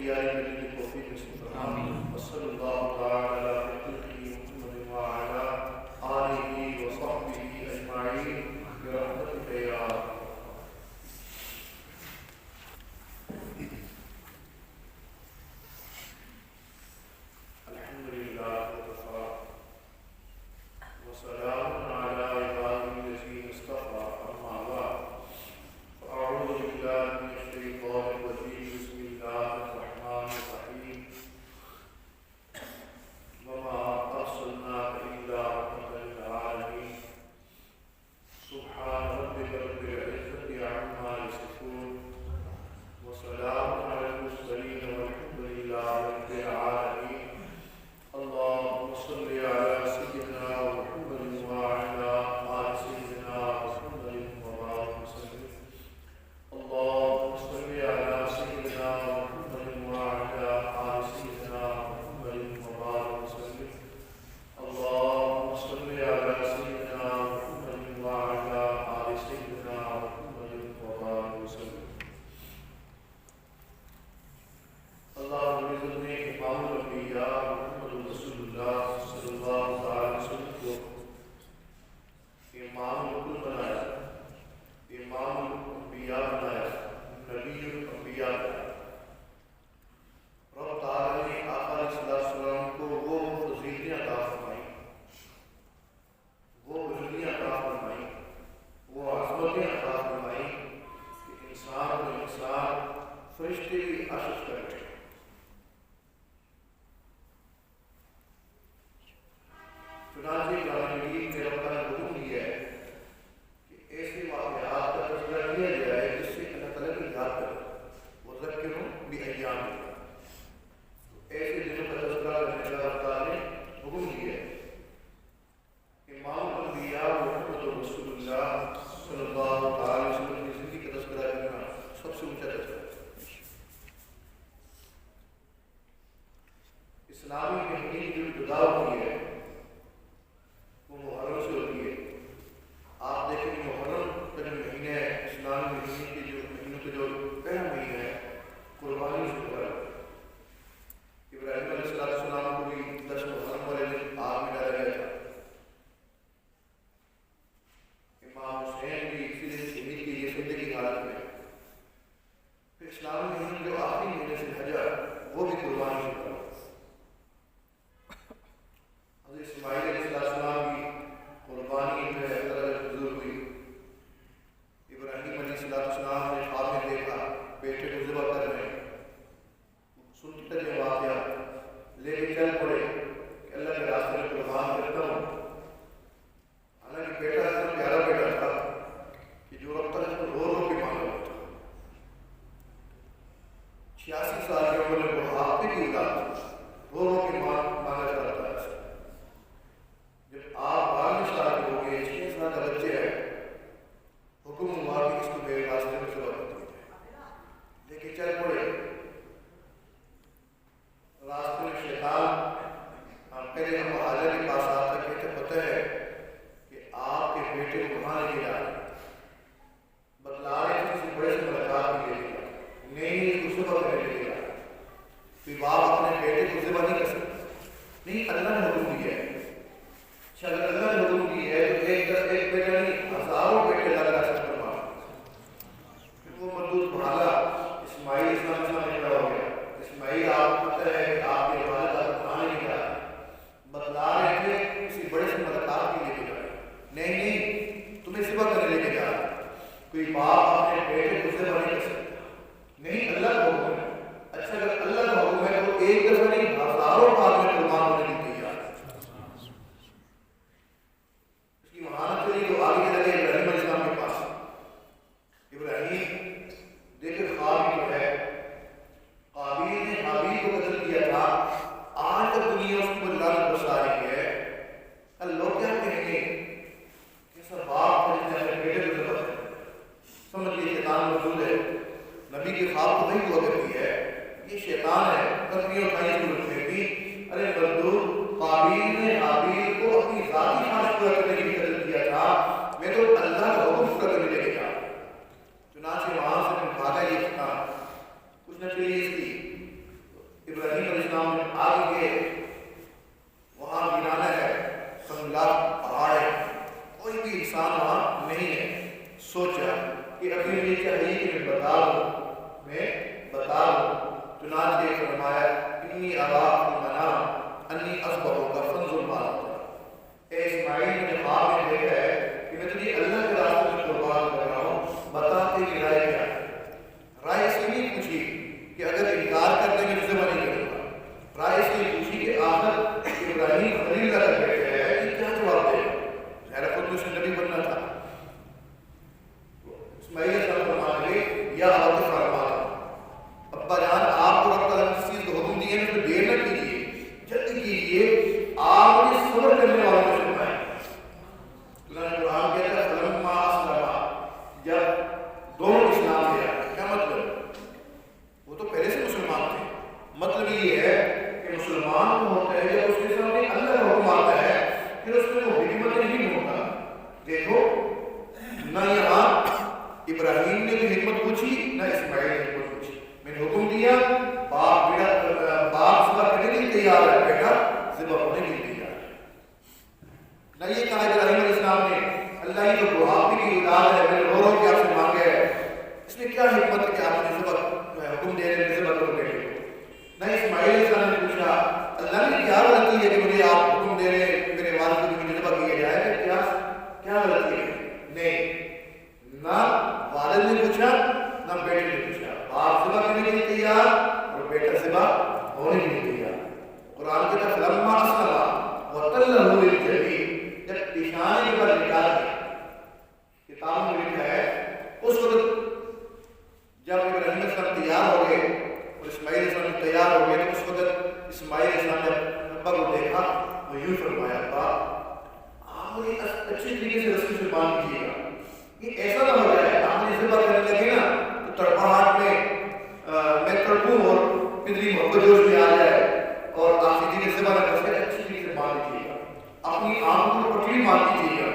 تیاری کرنے کی توفیق نصیب فرما. وصلی اللہ تعالی علی خلقہ محمد وعلی آلہ وصحبہ اجمعین برحمتک یا ارحم. نبی کی خواب تو نہیں ہوا کرتی ہے، یہ شیطان ہے، تسبیح اٹھائی ضرورت ہے. فرمایا انی اراک فی المنام انی اذبحک فانظر ماذا ترى، اے اسماعیل نے خواب میں دیکھا ہے کہ میں تجھے اللہ کے راستے میں قربان کر رہا ہوں، بتا تیری رائے کیا ہے۔ رائے اس لیے نہیں پوچھی کہ اگر انکار کر دیں گے تو ذبح نہیں کروں گا، رائے اس لیے پوچھی کہ آخر ابراہیم خلیل اللہ کا بیٹا ہے، یہ کیا جواب دے گا؟ ظاہر خود میں نبی بننا تھا۔ اسماعیل علیہ السلام فرمانے لگے یا ابت افعل ما تؤمر، ابا جان آپ کو رب تعالیٰ نے کس چیز کا حکم دیا ہے، اس میں دیر نہ کیجیے، جلدی کیجیے، آپ نے صبر کرنے والوں میں سے ہیں۔ اللہ نے قرآن کہتا ہے فلما اسلما، جب دونوں اسلام لے آئے، کیا مطلب؟ وہ تو پہلے سے مسلمان تھے، مطلب یہ ہے کہ مسلمان کو ہوتا ہے جب اس کے سامنے اللہ کا حکم آتا ہے پھر اس میں وہ حکمت نہیں ہوتا۔ دیکھو نہ یہاں ابراہیم نے بھی حکمت پوچھی نہ اسماعیل نے حکمت پوچھی، میں نے حکم دیا باپ ذبح کرنے کے لیے تیار ہے، بیٹا ذبح ہونے کے لیے تیار ہے۔ نہ یہ کہا ابراہیم علیہ السلام نے اللہ یہ تو بڑھاپے کی اولاد ہے، میں نے رو رو کے آپ سے مانگا ہے، اس میں کیا حکمت ہے کہ آپ نے ذبح حکم دے رہے ہیں ذبح کرو بیٹے کو۔ نہ اسماعیل علیہ السلام نے پوچھا اللہ نے کیا غلطی ہے کہ مجھے آپ حکم دے رہے ہیں میرے والد کو مجھے ذبح کیا جائے، کیا غلطی ہے؟ نہیں، نہ والد نے پوچھا نہ بیٹے نے پوچھا، باپ ذبح کرنے کے لیے تیار اور بیٹا ذبح ہونے کے لیے تیار۔ قرآن کے طرف لما اسلم وتلہ للجبین، جب پیشانی کے بعد نکال دیا، کتاب میں لکھا ہے اس وقت جب ابراہیم علیہ السلام تیار ہو گئے اور اسماعیل علیہ السلام تیار ہو گئے، اس وقت اسماعیل علیہ السلام نے ابا کو دیکھا وہ یوں فرمایا ابا آپ مجھے اچھی طریقے سے رسی سے باندھ دیجیے گا، یہ ایسا نہ ہو جائے آپ مجھے ذبح کرنے لگے نا تو تڑپاہٹ میں تڑپوں اور پدری محبت جوش میں آ جائے اور آپ سیدھی کے ذبح نہ کر سکے، اچھی طریقے سے باندھ دیجیے گا، اپنی آنکھوں کو پٹری مار دیجیے گا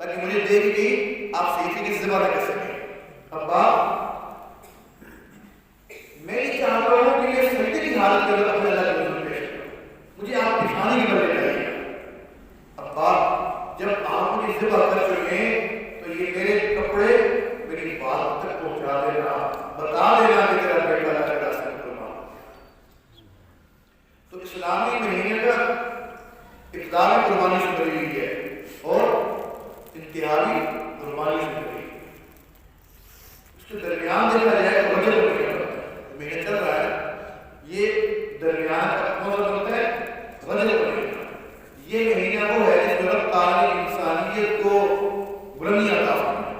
تاکہ مجھے دیکھ کے آپ سیدھی طریقے سے ذبح نہ کر سکیں۔ ابا میں یہ چاہتا ہوں کہ یہ سجدے کی حالت کے اندر اپنے اللہ کے حضور پیش کروں، مجھے آپ کی پشانی کی بدلے چاہیے۔ ابا جب آپ مجھے ذبح کر چکے تو یہ میرے کپڑے میری بات تک پہنچا دینا، بتا دینا کہ تیرا بیٹا اللہ کے راستے میں قربان۔ تو اسلامی مہینے کا ابتدا میں قربانی سے بھری ہوئی ہے اور انتہائی قربانی سے بھری ہوئی ہے۔ اس کے درمیان دیکھا جائے تو رجب مہینہ چل رہا ہے، یہ درمیان کا کون سا بنتا ہے؟ رجب مہینہ۔ یہ مہینہ وہ ہے جس میں رب تعالیٰ نے انسانیت کو بلندی عطا فرمائی،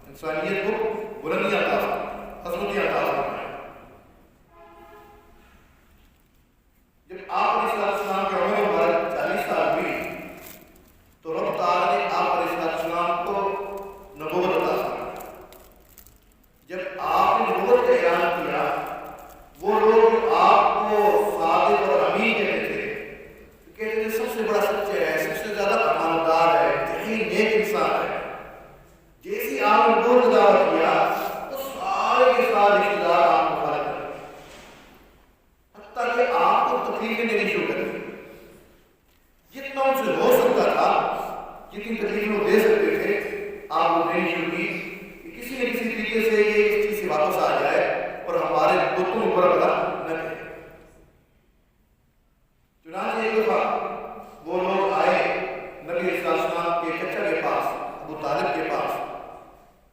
انسانیت کو بلندی عطا فرمائی، عظمت عطا فرمائی۔ جب آپ علیہ السلام کی عمر مبارک 40 سال ہوئی تو رب تعالیٰ نے آپ علیہ السلام کو نبوت عطا فرمائی۔ جب آپ نے نبوت کا اعلان کیا وہ لوگ آپ کو صادق اور امین کہتے تھے، کہتے تھے سب سے بڑا سچا ہے، سب سے زیادہ امانتدار ہے، یہی نیک انسان ہے۔ جیسی آپ نے نبوت کا دعویٰ کیا تو سارے کے سارے رشتہ دار آپ کو مخالف کر دیا، حتیٰ کہ آپ کو تکلیفیں دینی شروع کر دی۔ جتنا ان سے ہو سکتا تھا، جتنی تکلیفیں وہ دے سکتے تھے، آپ وہ دینی شروع کی کہ کسی نہ کسی طریقے سے یہ اس چیز سے واپس آ جائے اور ہمارے بتوں کو برا بھلا نہ کرے۔ چنانچہ ایک دفعہ وہ لوگ آئے نبی علیہ السلام کے چچا کے پاس، ابو طالب کے پاس،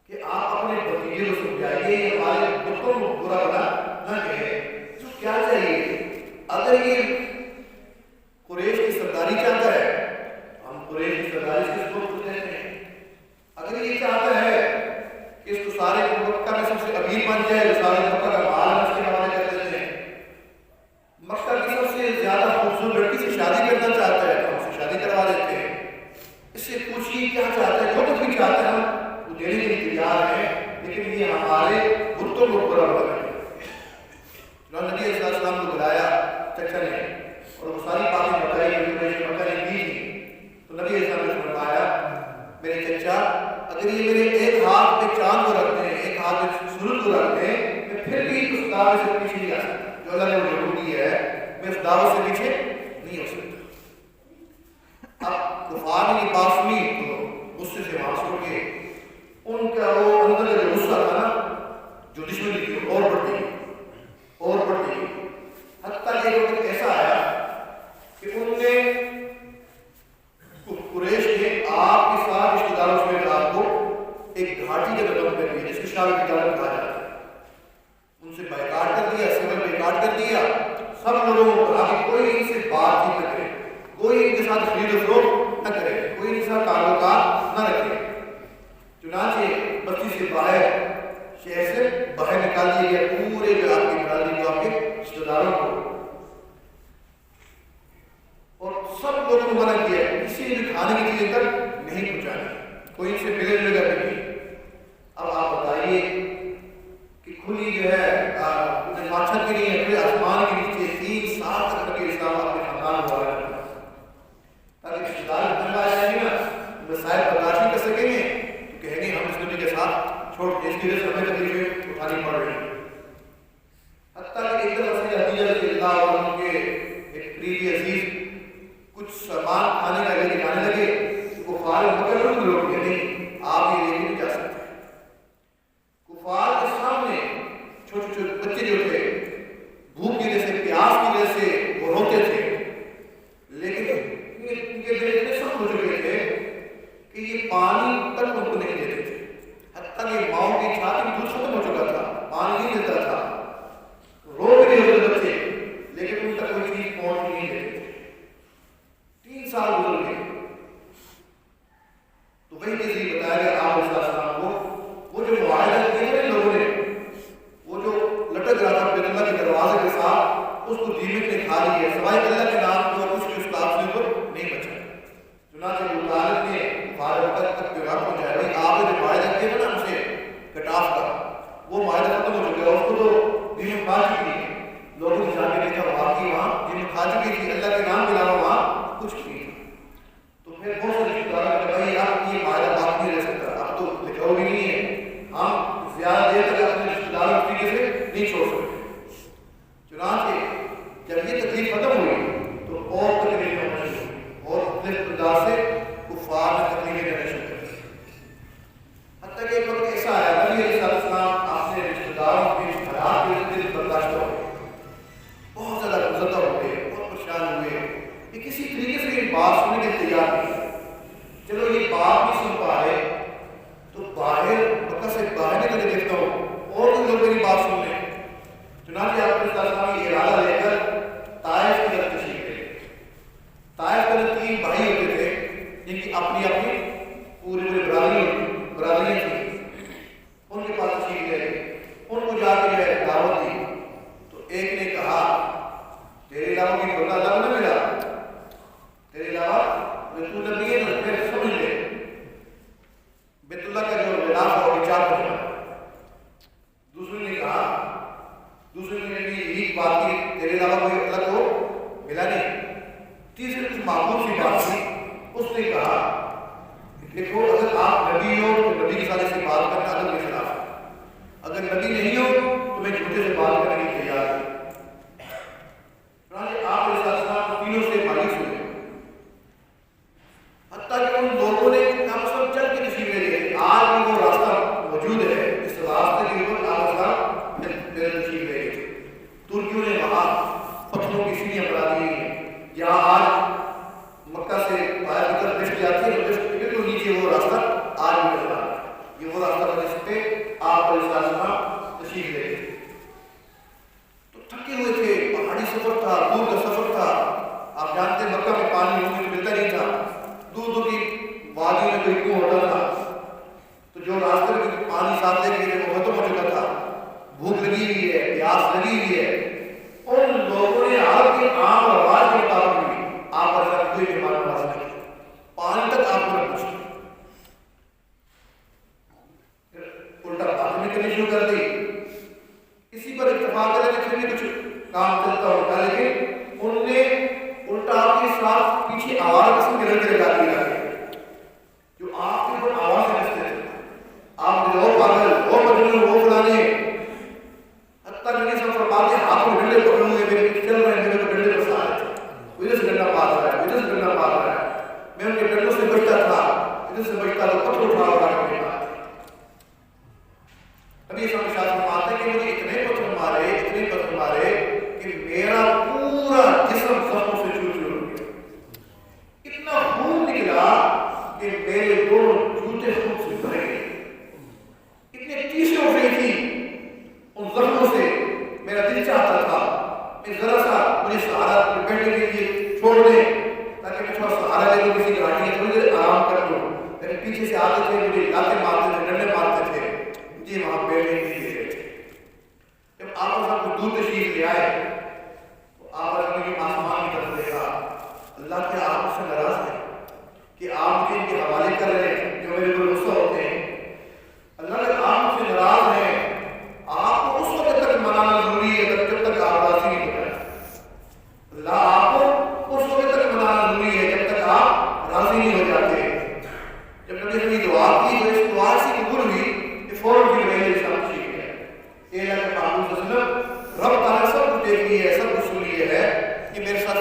کہ آپ اپنے بھتیجے کو سمجھائیے ہمارے بتوں کو برا بھلا نہ کہے، تو کیا چاہیے؟ اگر یہ قریش کی سرداری چاہتا ہے، ہم قریش کی سرداری سے اس کو کہتے ہیں، اگر یہ چاہتا ہے کہ اس کو سارے مکہ میں سب سے امیر بن جائے، سارے مکہ کا مال اس کے حوالے کر دیتے ہیں، مکہ کی سب سے زیادہ خوبصورت لڑکی سے شادی کرنا چاہتا ہے تو ہم سے شادی کروا دیتے ہیں، اس سے پوچھیے کیا چاہتا ہے، جو کچھ بھی چاہتا ہے ہم وہ دینے کے لیے تیار ہیں، لیکن یہ ہمارے بتوں کو برا بھلا کرے۔ نبی علیہ السلام کو بلایا چچا نے اور وہ ساری باتیں بتائی جو مکہ نے کی تھی، تو نبی علیہ السلام نے فرمایا میرے چچا اگر یہ میرے ایک ہاتھ پہ چاند کو رکھ دیں، ایک ہاتھ پہ سورج کو رکھ دیں، میں پھر بھی اس دعوے سے پیچھے نہیں آ سکتا، جو اللہ نے مجھے حکم دیا ہے میں اس دعوے سے پیچھے نہیں ہو سکتا۔ اب کفار نے یہ بات سنی تو غصے سے وہاں سو کے ان کا وہ اندر کا جو غصہ تھا نا، جو دشمنی تھی اور بڑھتی گئی اور بڑھتی گئی، حتیٰ کہ ایک وقت ایسا آیا کہ ان نے قریش نے آپ کے ساتھ رشتے داروں سے آپ کو ایک گھاٹی کا دبن کر دیا جس کو شال کی دارت کہا جاتا ہے. ان سے بائیکاٹ کر دیا, سیول بائیکاٹ کر دیا. سب لوگوں کو کہا کہ کوئی ان سے بات چیت نہ کرے, کوئی ان کے ساتھ خرید و فروخت نہ کرے, کوئی ان کے ساتھ تعلقات نہ رکھے. چنانچہ بستی سے باہر, شہر سے باہر نکال دیا گیا پورے جو آپ کی برادری کو, آپ کے رشتے داروں کو, اور سب لوگوں کو منع کیا کسی نے کھانے کی چیزیں تک نہیں پہنچانی, کوئی ان سے ملے جلے گا نہیں. اب آپ بتائیے کہ کھلی جو ہے چھت کے لیے کھلے آسمان کے نیچے 3 سال تک کے اسلام اپنے خاندان کو رہا ہے تاکہ رشتے دار تنگ آ جائیں گے نا, مسائل برداشت نہیں کر سکیں گے تو کہیں گے ہم اس دنیا کے ساتھ چھوڑ کے اس کی وجہ سے ہمیں تکلیفیں اٹھانی پڑ رہی ہیں. حتیٰ کہ ایک دفعہ سے حدیجہ رضی اللہ عنہ کے ایک قریبی عزیز کچھ سامان کھانے کا لے کے جانے لگے, کفار مکر لوگ نہیں آپ یہ لے کے نہیں جا سکتے. کفار کے سامنے چھوٹے چھوٹے بچے جو تھے بھوک کی وجہ سے, پیاس کی وجہ سے وہ روتے تھے, لیکن ان کے دل اتنے سخت ہو چکے تھے کہ یہ پانی تک ان کو نہیں دیتے تھے. حتیٰ کہ ماؤں کی چھاتی میں دودھ ختم ہو چکا تھا, پانی نہیں دیتا تھا, رو بھی نہیں ہوتے بچے, لیکن ان تک کوئی چیز پہنچ نہیں دیتے تھے. 3 سال گزر گئے تو وہی چیز بتایا گیا آپ علیہ السلام کو, وہ جو معاہدہ کیا نا لوگوں نے, وہ جو لٹک رہا تھا بیت اللہ کے دروازے کے ساتھ, اس کو دیمک نے کھا لی ہے, سوائے اللہ کے نام کو کچھ بھی اس کا آپ سے نہیں بچا. چنانچہ ابو طالب نے فارغ تک پیغام پہنچایا, بھائی آپ نے جو معاہدہ کیا نا ہم سے کٹاف کا, وہ معاہدہ ختم ہو چکا ہے, اس کو تو دیمک کھا چکی ہے. لوگوں نے جا کے دیکھا واقعی وہاں دیمک کھا چکی تھی, اللہ کے نام کے علاوہ وہاں کچھ نہیں. تو پھر بہت سارے رشتے داروں نے کہا بھائی آپ یہ معاہدہ باقی نہیں رہ سکتا, اب تو لکھاؤ بھی نہیں ہے, ہم زیادہ دیر تک اپنے رشتے داروں کے طریقے سے نہیں چھوڑ سکتے. چنانچہ جب یہ تکلیف ختم ہوئی تو اور تکلیف ہونا شروع ہوئی, اور مختلف انداز سے کفار نے تکلیفیں دینا شروع کر دی. حتیٰ کہ ایک وقت ایسا آیا نبی علیہ السلام اپنے رشتے داروں کے حالات کے دل برداشت ہو گئے, بہت زیادہ غصہ ہو گئے, بہت پریشان ہوئے کہ کسی طریقے سے یہ بات سننے کے تیار نہیں. چلو یہ بات نہیں سن پا رہے تو باہر مکہ سے باہر نکل کے دیکھتا ہوں اور کوئی لوگ میری بات سن لیں. چنانچہ آپ علیہ السلام یہ ارادہ لے کر طائف کی طرف تشریف لے. طائف کے 3 بھائی ہوتے تھے جن کی اپنی اپنی پوری برادریاں تھیں, ان کے پاس تشریف لے گئے, ان کو جا کے جو ہے دعوت دی. تو ایک نے کہا تیرے علاوہ کوئی بندہ اللہ نہ ملا, تیرے علاوہ تو نبی ہے تو پھر سمجھ لے بیت اللہ کا جو غلاف ہے وہ چار بنا. دوسرے نے کہا, دوسرے نے بھی یہی بات کی تیرے علاوہ کوئی اللہ کو ملا نہیں. تیسرے کچھ معمول سی بات تھی, اس نے کہا دیکھو اگر آپ نبی ہو تو نبی کے ساتھ سے بات کرنا ادب کے خلاف ہے, اگر نبی نہیں ہو تو میں جھوٹے سے بات کرنے کے لیے تیار ہوں. آپ علیہ السلام تینوں سے مایوس ہوئے, حتیٰ کہ ان لوگوں نے کم سے کم چل کے تشریف لے لی. آج بھی وہ راستہ موجود ہے, اس راستے کے اوپر آپ علیہ السلام تشریف لے گئے. ترکیوں نے وہاں پتھروں کی سیڑھیاں بنا دی ہیں, جہاں آج مکہ سے باہر کی طرف دشت جاتی ہے, تو نیچے وہ راستہ آج بھی نظر آ رہا ہے. یہ وہ راستہ تھا جس پہ آپ علیہ السلام تشریف لے گئے. تو تھکے ہوئے تھے, پہاڑی سفر تھا, دور کا سفر تھا. آپ جانتے ہیں مکہ میں پانی مجھے ملتا نہیں تھا, دور دور کی وادی میں کوئی کنواں ہوتا تھا, تو جو راستے میں پانی ساتھ لے کے وہ ختم ہو چکا تھا. بھوک لگی ہوئی ہے, پیاس لگی ہوئی ہے. ان لوگوں نے آپ کے عام رواج کے مطابق بھی آپ پر کوئی بیمار نواز نہیں, پانی تک آپ کو نہ پوچھا, الٹا باتیں کرنی شروع کر دی. اسی پر اتفاق ہے کہ پھر بھی کچھ کام چلتا ہوتا, لیکن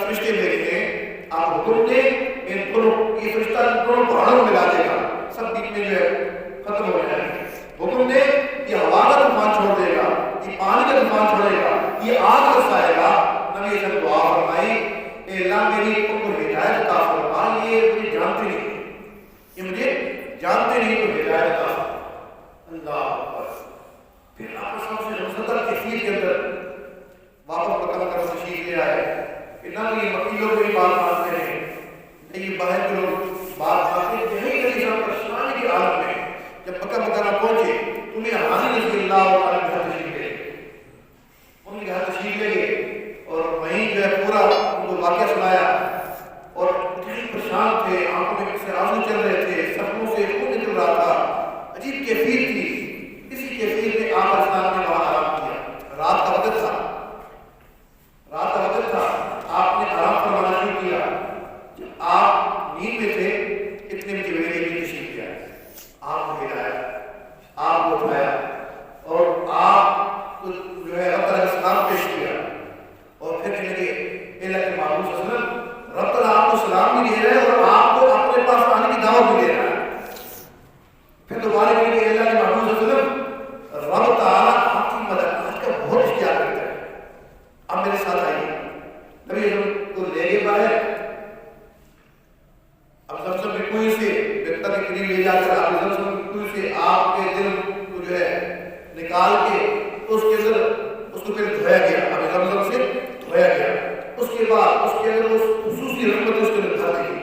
فرشتے بھیجے آپ حکم دیں میں دونوں یہ فرشتہ دونوں پہاڑوں میں ملا دے گا سب بیچ میں جو ہے ختم ہو جائے گا حکم دے یہ ہوا کا طوفان چھوڑ دے گا یہ پانی کا طوفان چھوڑے گا یہ آگ برسائے گا نبی صلی دعا فرمائی اے اللہ میری ان کو ہدایت عطا فرما یہ مجھے جانتے نہیں یہ مجھے جانتے نہیں تو ہدایت عطا فرما اللہ اکبر پھر آپ سب سے رمضان کیفیت کے اندر واپس مکہ کا تشریف لے آئے کہ نہ یہ مکی لوگ کوئی بات مانتے ہیں نہ یہ باہر کے لوگ بات مانتے ہیں یہی کبھی ہم پریشانی کی حالت میں جب مکہ مکرمہ پہنچے تمہیں حاضر رضی اللہ تعالیٰ کے گھر تشریف لے ان کے گھر تشریف لے گئے اور وہیں جو ہے پورا ان کو واقعہ سنایا اور اتنے پریشان تھے آنکھوں میں سے آنسو چل رہے تھے سپنوں سے خون نکل رہا تھا عجیب کیفیت تھی اسی کیفیت میں آپ اسلام نے وہاں آرام کیا رات کا وقت تھا آپ نے آرام فرمانا شروع کیا جب آپ نیند میں تھے اتنے میں جبریل نے تشریف کیا آپ کو ہلایا آپ کو اٹھایا اور آپ کو جو ہے رب تعالیٰ کا سلام پیش کیا اور پھر کہنے لگے اے اللہ کے محبوب صلی اللہ علیہ وسلم رب تعالیٰ آپ کو سلام بھی دے رہا ہے اور آپ کو اپنے پاس آنے کی دعوت بھی دے رہا ہے پھر دوبارہ کہنے لگے اے اللہ کے محبوب صلی اللہ علیہ وسلم رب تعالیٰ آپ کی مدد کا بہت اشتیاق کرتا ہے اب میرے ساتھ آئیے نبی کو لے گئے باہر اب زمزم کے کنویں سے بیتہ کے قریب لے جا کر آپ زمزم کے کنویں سے آپ کے دل کو جو ہے نکال کے اس کے اندر اس کو پھر دھویا گیا اب زمزم سے دھویا گیا اس کے بعد اس کے اندر اس خصوصی رحمت اس کے اندر بھر دی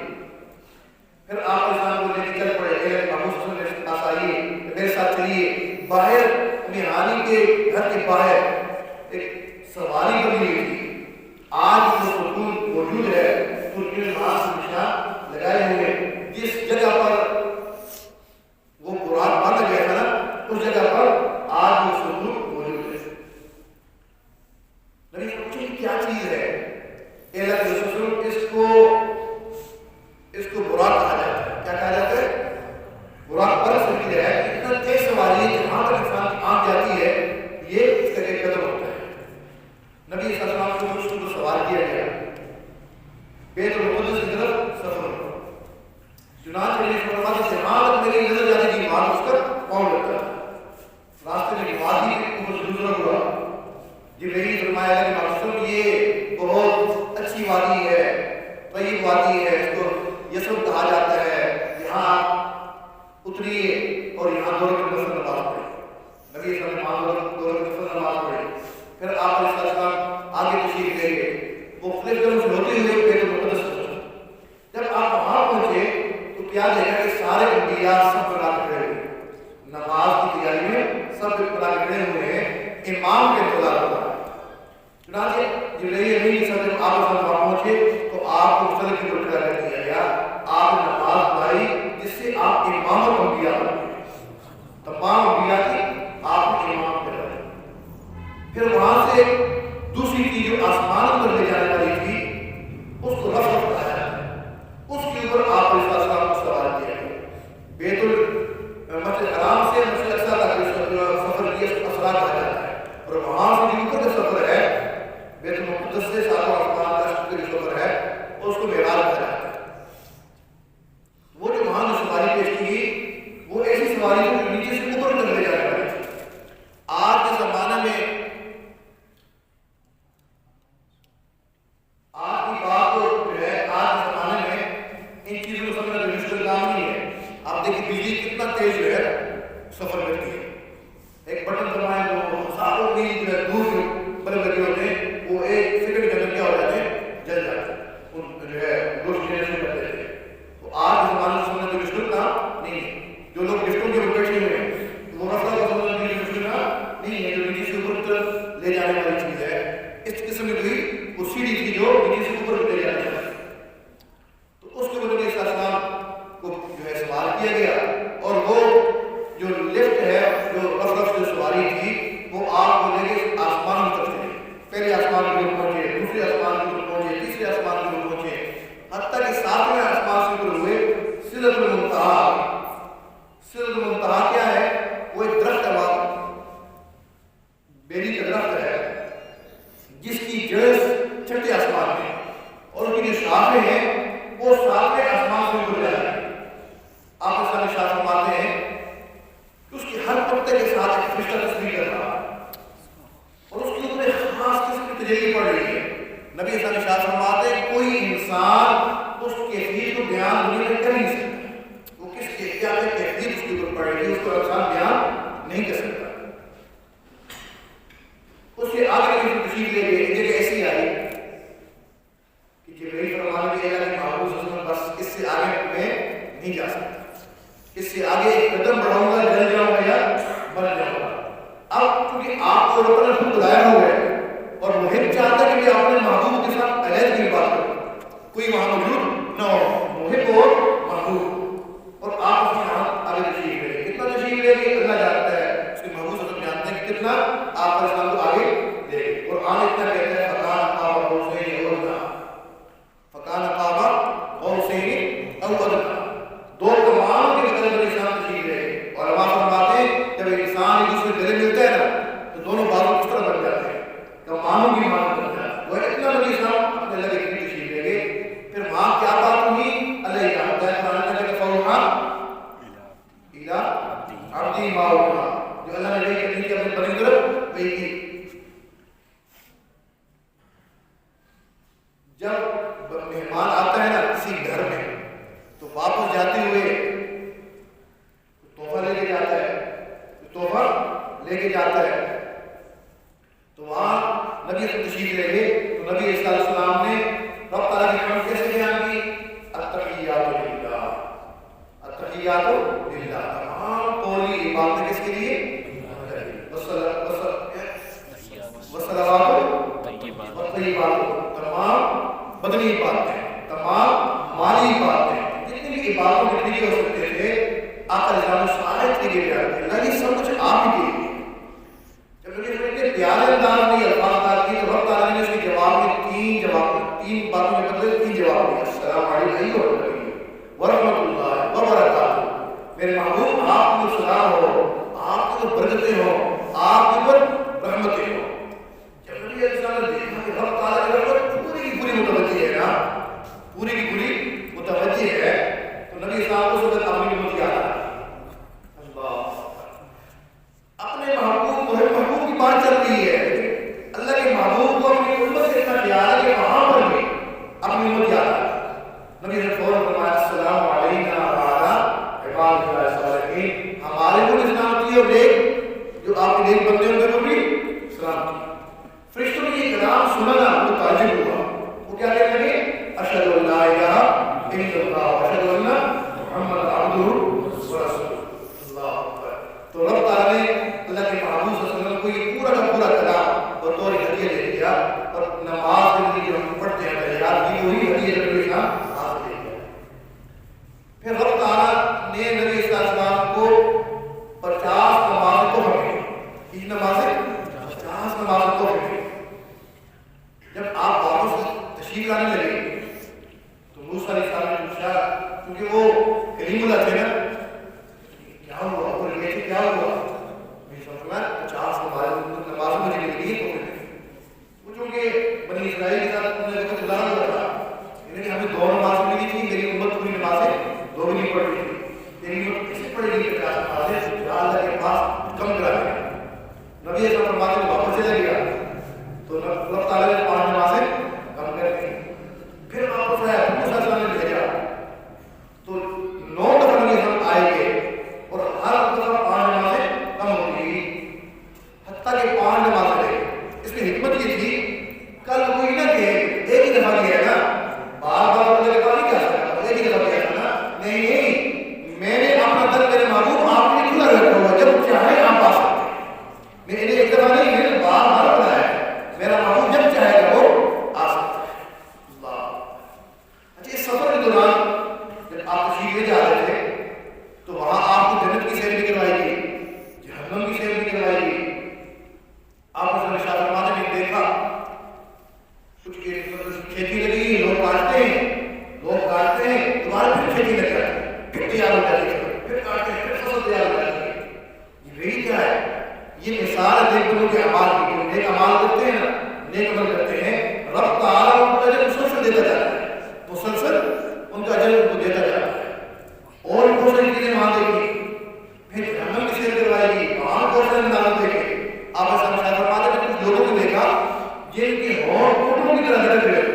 پھر آپ انسان کو لے کے چل پڑے اے محبوب صلی اللہ علیہ وسلم کے پاس آئیے میرے ساتھ چلیے باہر میہانی کے گھر کے باہر ایک سواری بنی ہوئی تھی آج جو سکون موجود ہے اس کے نماز کے نشان لگائے ہوئے جس جگہ پر وہ قرآن باندھا گیا تھا نا اس جگہ پر آج وہ سکون موجود ہے نبی پوچھیں کیا چیز ہے اے اللہ کے رسول اس کو براق کہا جاتا ہے کیا کہا جاتا ہے براق پر سکتی ہے اتنا تیز سواری ہے جہاں تک انسان کی آنکھ جاتی ہے یہ اس کا ایک قدم ہوتا ہے نبی صلی اللہ علیہ وسلم کو سوار کیا گیا بیت المقدس کی طرف سفر چنانچہ نے فرمایا جہاں تک میری نظر جاتی تھی وہاں اس کا پاؤں لگتا تھا راستے میں وادی کے اوپر سے گزرا ہوا جبرائیل فرمایا کہ معصوم یہ بہت اچھی وادی ہے طیب وادی ہے اس کو یسرب کہا جاتا ہے یہاں اتریے اور یہاں دور کے نفل نماز پڑھے نبی صلی اللہ علیہ وسلم دور کے نفل نماز پڑھے پھر آپ علیہ السلام آگے تشریف لے گئے مختلف جگہوں سے ہوتے ہوئے بیت المقدس پہنچے جب آپ وہاں پہنچے تو کیا دیکھا کہ سارے انبیاء سب بنا کے کھڑے ہوئے نماز کی تیاری میں سب بنا کے کھڑے ہوئے ہیں امام کے انتظار ہو رہا ہے چنانچہ جبرائیل امین صلی اللہ علیہ وسلم وہاں پہنچے نبی صلی اللہ علیہ وسلم فرماتے ہیں کوئی انسان اس کیفیت کو بیان دنیا میں کر نہیں سکتا. وہ کس کیفیت میں کیفیت اس کے اوپر پڑے گی اس کو انسان بیان نہیں کر سکتا. اس کے آگے کی تشریح لے گئے جگہ ایسی آئی کہ جبرائیل فرمانے کے اللہ کے محبوب صلی اللہ علیہ وسلم بس اس سے آگے میں نہیں جا سکتا. اس سے آگے ایک قدم بڑھاؤں گا جل جاؤں گا یا بن جاؤں گا. اب کیونکہ آپ کو رب نے خود بلایا ہوا ہے اور محب چاہتا ہے کہ میں اپنے محبوب کے ساتھ علیحدہ کی بات کروں, کوئی وہاں موجود نہ ہو, محب اور محبوب, اور آپ اس میں آگے تشریف لے. کتنا تشریف لے گی اللہ جانتا ہے, اس کے محبوب صلی اللہ علیہ وسلم جانتے ہیں کہ کتنا آپ پر اسلام کو آگے لے گئے. قرآن اتنا کہتا ہے فکان قاب قوسین او ادنیٰ, فکان قاب قوسین او ادنیٰ, دو کمانوں کے قدر میں انسان تشریف لے گئے. اور علماء فرماتے ہیں جب انسان ایک دوسرے گلے ملتا ہے نا تو دونوں بازو کس طرح بن جاتے ہیں, کمانوں کی مان بن جاتا ہے. وہ اتنا نبی اسلام اپنے اللہ کے قریب تشریف لے گئے. پھر وہاں کیا بات ہوئی اللہ ہی جانتا ہے. قرآن میں فوحا الی عبدی ما اوحی, جو اللہ نے وحی کرنی تھی اپنے بندے کی طرف وحی کی. جب مہمان آتا ہے نا کسی گھر میں تو واپس جاتے ہوئے تحفہ لے کے جاتا ہے, تحفہ لے کے جاتا ہے. تو وہاں نبی سے تشریف لے گئے تو نبی صلی اللہ علیہ وسلم نے رب تعالیٰ کی حمد کیسے بیان کی, التحیات للہ, التحیات للہ, تمام قولی عبادتیں کس کے لیے, والصلوات والطیبات, تمام بدنی عبادتیں, تمام مالی عبادتیں, جتنی بھی عبادتوں کے طریقے ہو سکتے تھے آقا نظام سارے طریقے بیان کیے. اللہ یہ سب کچھ آپ ہی کے لیے. جب مجھے اتنے پیارے انداز میں الفاظ بات کی تو رب تعالیٰ نے اس کے جواب میں تین باتوں میں بدلے, تین جواب دیا. السلام علیکم ورحمۃ اللہ وبرکاتہ, میرے محبوب آپ کو سلام ہو, آپ کو برکتیں ہوں, آپ کے پر رحمتیں ہوں. جب نبی علیہ السلام نے دیکھا کہ رب تعالیٰ کی رحمت پوری کی پوری متوجہ ہے نا, پوری کی پوری متوجہ ہے, تو نبی صاحب کو سب اپنی امت یاد آ اپنے محبوب کی بات چل رہی ہے. اللہ کے محبوب کو اپنی امت سے اتنا پیار ہے کہ وہاں پر بھی اپنی امت یاد آ. نبی نے فوراً فرمایا السلام علیکم وعلی عباد اللہ الصالحین, ہمارے کو اسلام کی اور نیک جو آپ کے نیک بندے ہیں ان کو بھی سلام کی. فرشتوں نے یہ کلام سنا نا وہ تعجب ہوا, وہ کیا کہنے لگے, اشہد ان لا الہ الا اللہ واشہد ان محمد عبدہ ورسولہ. اللہ اکبر. تو رب تعالیٰ نے اللہ کے محبوب صلی اللہ علیہ وسلم کو یہ پورا کا پورا کلام بطور ہدیہ دے دیا, اور نماز کے لیے جو ہم پڑھتے ہیں تحیات کی وہی ہدیہ نبی کا ہاتھ دے دیا. پھر رب تعالیٰ نے نبی صلی اللہ علیہ وسلم کو 50 نماز کو ہمیں کتنی نمازیں 50 نماز کو ہمیں. جب آپ واپس تشریف لانے لگے تو موسیٰ علیہ السلام نے پوچھا, کیونکہ وہ کلیم اللہ تھے نا, کیا ہوا اور یہ کیا ہوا, میں سمجھ میں 50 نماز مجھے مل گئی. تو چونکہ بنی اسرائیل کے ساتھ انہوں نے وقت گزارا ہوا تھا, یعنی ہمیں 2 نماز ملی تھی, میری امت پوری نمازیں 2 بھی نہیں پڑھ رہی تھی, تیری امت کیسے پڑھے گی 50 نمازیں, اللہ کے پاس کم کرا دیا. نبی صلی اللہ علیہ وسلم واپس چلا گیا تو اللہ تعالیٰ نے 5 نمازیں کم کر دی. پھر واپس آیا, موسیٰ علیہ السلام نے بھیجا تو 9 دفعہ نبی صلی اللہ علیہ وسلم آئے گئے اور ہر دفعہ 5 نمازیں کم ہوتی گئی, حتیٰ کہ 5 نمازیں رہے. اس میں حکمت یہ تھی, کل کوئی نہ کہ ایک ہی دفعہ کیا ہے نا, بار بار اللہ کے پاس نہیں کیا سکتا, ایک ہی دفعہ کیا تھا نا. نہیں, میں نے اپنا در میرے محبوب آپ نے کھلا رکھا ہوا, جب چاہے آپ آ سکتے ہیں. میں نے ایک دفعہ نہیں, میں نے بار بار بنایا ہے, میرا محبوب جب چاہے گا وہ آ سکتا ہے. اللہ. اچھا, اس سفر کے دوران جب آپ تشریف لے جا رہے تھے تو وہاں آپ کو جنت کی سیر بھی کروائی گئی, جہنم کی سیر بھی کروائی گئی. آپ نے شاہ فرماتے میں دیکھا کچھ کھیتی لگی, لوگ کاٹتے ہیں, دوبارہ پھر کھیتی لگ جاتی ہے, پھر تیار ہو جاتی ہے, پھر کاٹتے ہیں, پھر فصل تیار ہو جاتی ہے. یہ وہی کیا ہے, یہ مثال ہے نیک بندوں کے اعمال کی. جو نیک اعمال کرتے ہیں نا, نیک عمل کرتے ہیں, رب تعالیٰ ان کا اجر مسلسل دیتا جاتا ہے, مسلسل ان کا اجر ان کو دیتا جاتا ہے. اور بہت ساری چیزیں وہاں دیکھی, پھر جہنم کی سیر کروائی گئی, وہاں بہت سارے نظارے دیکھے. آپ ایسا مشاہدہ فرماتے ہیں, کچھ لوگوں کو دیکھا جن کے ہونٹ اونٹوں کی طرح لٹک رہے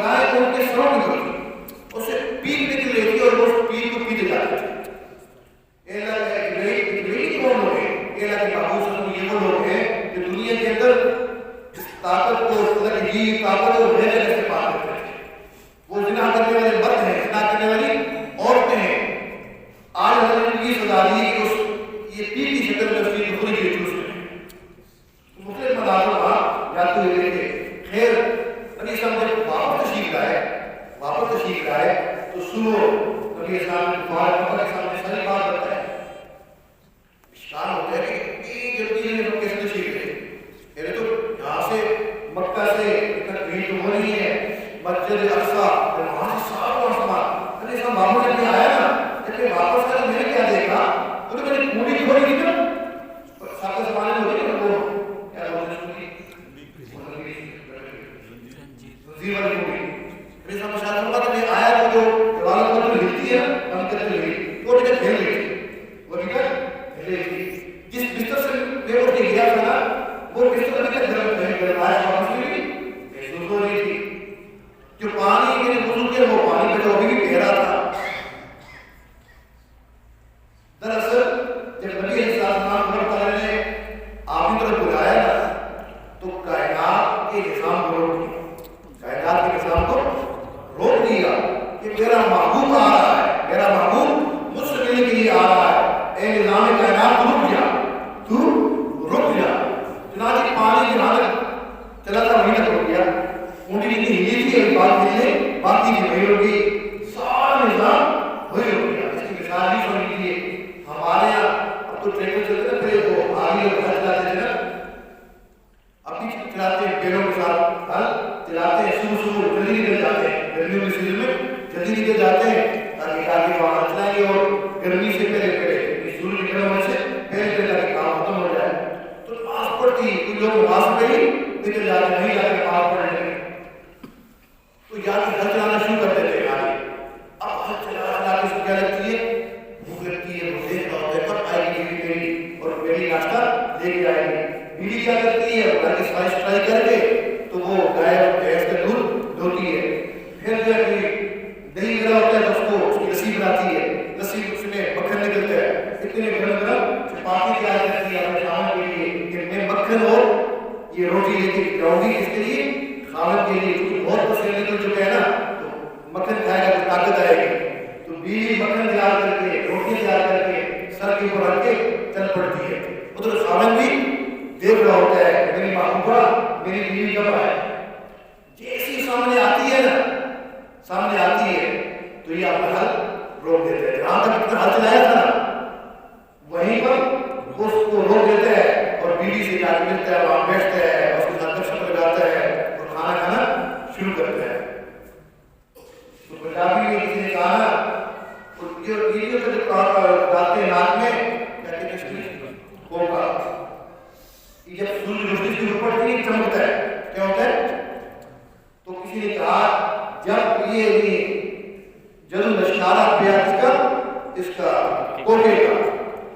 گائے ان کے سروں کی ہوتی اسے پیٹنے کے لیے اور وہ پیٹ کو پیٹے جاتے تھے. کون لوگ ہیں؟ یہ وہ لوگ ہیں جو دنیا کے اندر اس طاقت کو طاقت اور غیر استعمال کرتے ہیں. وہ زنا کرنے والے مرد ہیں, زنا کرنے والی عورتیں ہیں. آج حضرت کی سزا دی کہ اس یہ پیٹ کی شکل میں اس کی خود ہی جوش میں مختلف مداروں کا جاتے ہوئے دیکھے. خیر نبی اسلام جب واپس تشریف لائے تو سنو نبی اسلام نے محمد اسلام نے ساری بات بتائی. اشکال ہوتا ہے کہ جلدی نے لوگ کیسے تشریف لے میرے تو یہاں سے مکہ سے اتنا بھیڑ تو ہو رہی ہے مسجد اقصیٰ اور وہاں سے سارا آسمان نبی اسلام محمد جب آیا نا جب واپس آیا میں نے کیا دیکھا تو میں نے پوری کی تھوڑی کی ساتھ زمانے میں ہوتی ہے نا وہ کیا بولتے ہیں وزیر والی مووی میرے سامنے شاید ہوگا کہ میں آیا تو جو جوالت پر جو ہلتی ہے ہم کرتے ہوئی وہ ٹکٹ کھیل گئی تھی وہ ٹکٹ کھیل گئی تھی. جس بستر سے میں اٹھ کے گیا تھا نا وہ بستر ابھی تک گرمایا واپس نہیں محسوس ہو رہی تھی. جو پانی میں نے وضو کیا وہ پانی پہ تو ابھی بھی گہرا تھا. دراصل جب نبی علیہ السلام نے آپ کی طرف بلایا نا تو کائنات کے نظام کو روک دیا. کائنات کے نظام کو روک دیا کہ میرا محبوب آ رہا ہے, میرا محبوب مجھ سے ملنے کے لیے آ رہا ہے. اے نظام کائنات رک جا, تو رک جا. چنانچہ پانی کی حالت چلا تھا وہیں تک رک گیا. اونٹی اتنی ہلی تھی ایک بات ہلنے باقی کی وہی رک گئی. سارا نظام وہی رک گیا. اس کی مثال نہیں سن لیجیے. ہمارے یہاں اب تو ٹریکٹر چلتے نا پہلے وہ آگے اور گھر چلاتے تھے نا, ابھی چلاتے ہیں بیلوں کے ساتھ ہل چلاتے ہیں. صبح جلدی نکل جاتے ہیں, گرمیوں کے سیزن میں جلدی نکل جاتے ہیں تاکہ آگے وہاں چلائیں گے اور گرمی سے پہلے سورج نکلنے ہونے سے پہلے تاکہ کام ختم ہو جائے. تو نماز پڑھتی کچھ لوگ نماز پہ ہی نکل جاتے نہیں جاتے نماز پڑھنے کے تو یا کہ گھر چلانا شروع کر دیتے ہیں آگے. اب گھر چلا کے کیا لگتی ہے, بھوک لگتی ہے. وہ دیکھ رہا ہوتا ہے کب آئے گی میری اور میری ناشتہ لے کے آئے گی. بیوی کیا کرتی ہے, گھر کی صفائی ستھرائی کر کے تو وہ گائے اور بھینس کا دودھ دھوتی ہے. پھر جو ہے دہی گرا ہوتا ہے تو اس کو اس کی لسی بناتی ہے. لسی اس میں مکھن نکلتا ہے. اتنے گرم گرم چپاتی تیار کرتی ہے اپنے خاون کے لیے کہ میں مکھن اور یہ روٹی لے کے جاؤں گی. اس کے لیے خاون کے لیے کیونکہ بہت پسند نکل چکے ہیں نا تو مکھن کھائے گا تو طاقت آئے گی. تو بیوی مکھن تیار کر کے روٹی تیار کر کے سر کے اوپر رکھ کے چل پڑتی ہے. ادھر خاون بھی دیکھ رہا ہوتا ہے میری محبوبہ میری بیوی کب آئے. جیسی سامنے آتی ہے نا سامنے آتی ہے تو یہ اپنا حل روک دیتے ہیں. جہاں تک اپنا حل چلایا تھا نا وہیں پر اس کو روک دیتا ہے اور بیوی سے جا کے ملتا ہے, وہاں بیٹھتا ہے, اس کے ساتھ گپ لگاتا ہے اور کھانا کھانا شروع کرتا ہے. تو پنجابی میں کسی نے کہا نا جو بیویوں کا جو ڈالتے ہیں ناک میں کیا کہتے ہیں کوکا, جب سورج روشنی سے اوپر پڑتی ہے چمکتا ہے کیا ہوتا ہے. تو کسی نے کہا جب یہ جلد نشارہ پیا اس کا کوکے کا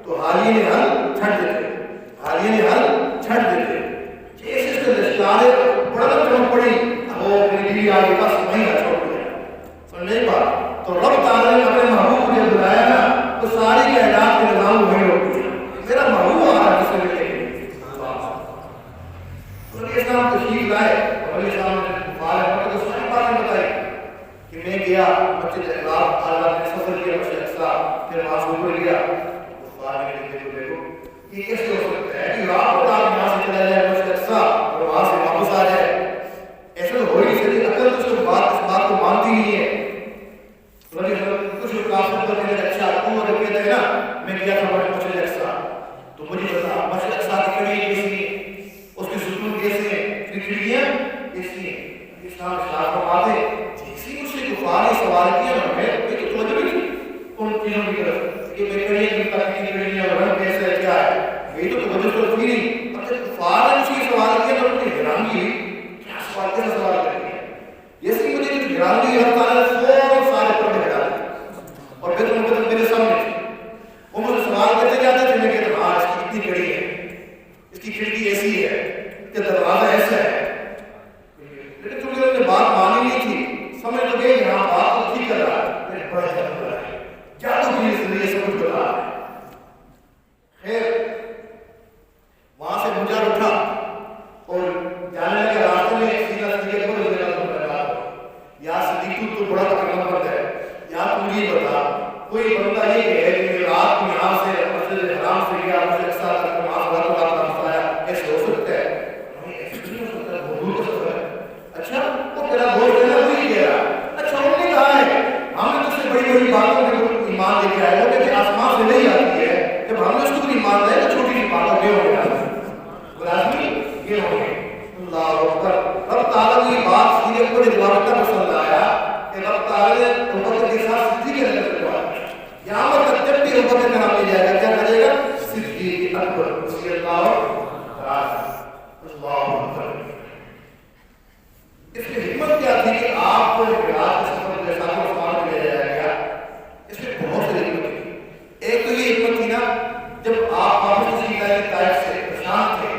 تو حالیے نے حل چھٹ دیتے, حالیے نے حل چھٹ دیتے. جیسے اس کے نشارے پڑھنا چمک پڑی وہ میری بیوی آگے کا سمجھ نہ چھوڑ دیا. سن نہیں بات تو رب تعالیٰ نے اپنے محبوب کو جب بلایا نا تو ساری کائنات کے نظام وہیں روک دیا. میرا محبوب آ رہا ہے جس سے نبی اسلام تشریف لائے اور نبی اسلام نے مبارک کو ساری باتیں بتائی کہ میں گیا مسجد احرام اعلیٰ نے سفر کیا مسجد اقصیٰ پھر وہاں سے اوپر گیا. دیکھو یہ کیسے ہو سکتا ہے کہ رات کو آپ یہاں سے چلا جائے مسجد اقصیٰ اور وہاں سے واپس آ جائے. ایسے تو ہو ہی نہیں سکتی. عقل تو اس بات کو مانتی نہیں ہے. نبی اسلام کچھ کافر کو کہتے ہیں اچھا تم اور کہتے ہیں نا میں گیا تھا مسجد اقصیٰ تو مجھے بتا مسجد اقصیٰ کی کڑی کیسی ہے, اس کے ستون کیسے ہیں, کھڑکیاں کیسی ہیں. اسلام اشارہ فرماتے جیسی مجھ سے کفار نے سوال کیا نا میں تو توجہ بھی ان چیزوں کی طرف کہ میں کڑیاں کی تاکہ کڑیاں اور رنگ کیسا ہے کیا ہے یہ تو توجہ تو تھی نہیں. اگر کفار نے مجھ سے سوال کیا تو ان کی حیرانگی کیا سوال کیسا سوال کر دیا. جیسے مجھے کچھ حیرانگی اللہ تعالیٰ نے فوراً سارے پردے ہٹا دیے اور پھر ان کو میرے سامنے تھے. وہ مجھے سوال کرتے جاتے تھے میں کہتا ہاں اس کی اتنی کڑی ہے, اس کی کھڑکی ایسی ہے, اس کا دروازہ ایسا ہے. لیکن چونکہ انہوں نے بات مانی نہیں تھی صدیق تو بڑا تکلم کرتا ہے. یہاں تو مجھے بتا کوئی بندہ یہ کہے کہ رات کو یہاں سے مسجد حرام سے گیا مسجد اقصیٰ تک نماز رات کو رات کا مسئلہ ایسے ہو سکتا ہے؟ نہیں ایسے نہیں ہو سکتا. بہت دور کا سفر ہے. اچھا وہ تیرا دوست ہے نا وہی کہہ رہا. اچھا انہوں نے کہا ہے ہم نے تجھ سے بڑی بڑی باتوں میں ایمان لے کے آئے ہو کہ آسمان سے نہیں آتی ہے. جب ہم نے اس کو ایمان لائے تو چھوٹی سی باتوں کے ہو گیا لازمی یہ ہو گئے. اللہ اکبر. رب تعالیٰ کی بات سیدھے اوپر جواب کا پسند آیا کہ رب تعالیٰ نے امت کے ساتھ صدیق اکبر کروا دیا. یہاں پر جب بھی امت کا نام لے جائے گا کیا کرے گا؟ صدیق اکبر. رضی اللہ تعالیٰ. اللہ اکبر. اس کی حکمت کیا تھی کہ آپ کو معراج کے سفر کے ساتھ آسمان میں لے جایا گیا؟ اس میں بہت سی حکمت تھی. ایک تو یہ حکمت تھی نا جب آپ واپس تشریف لائے تھے طائف سے پریشان تھے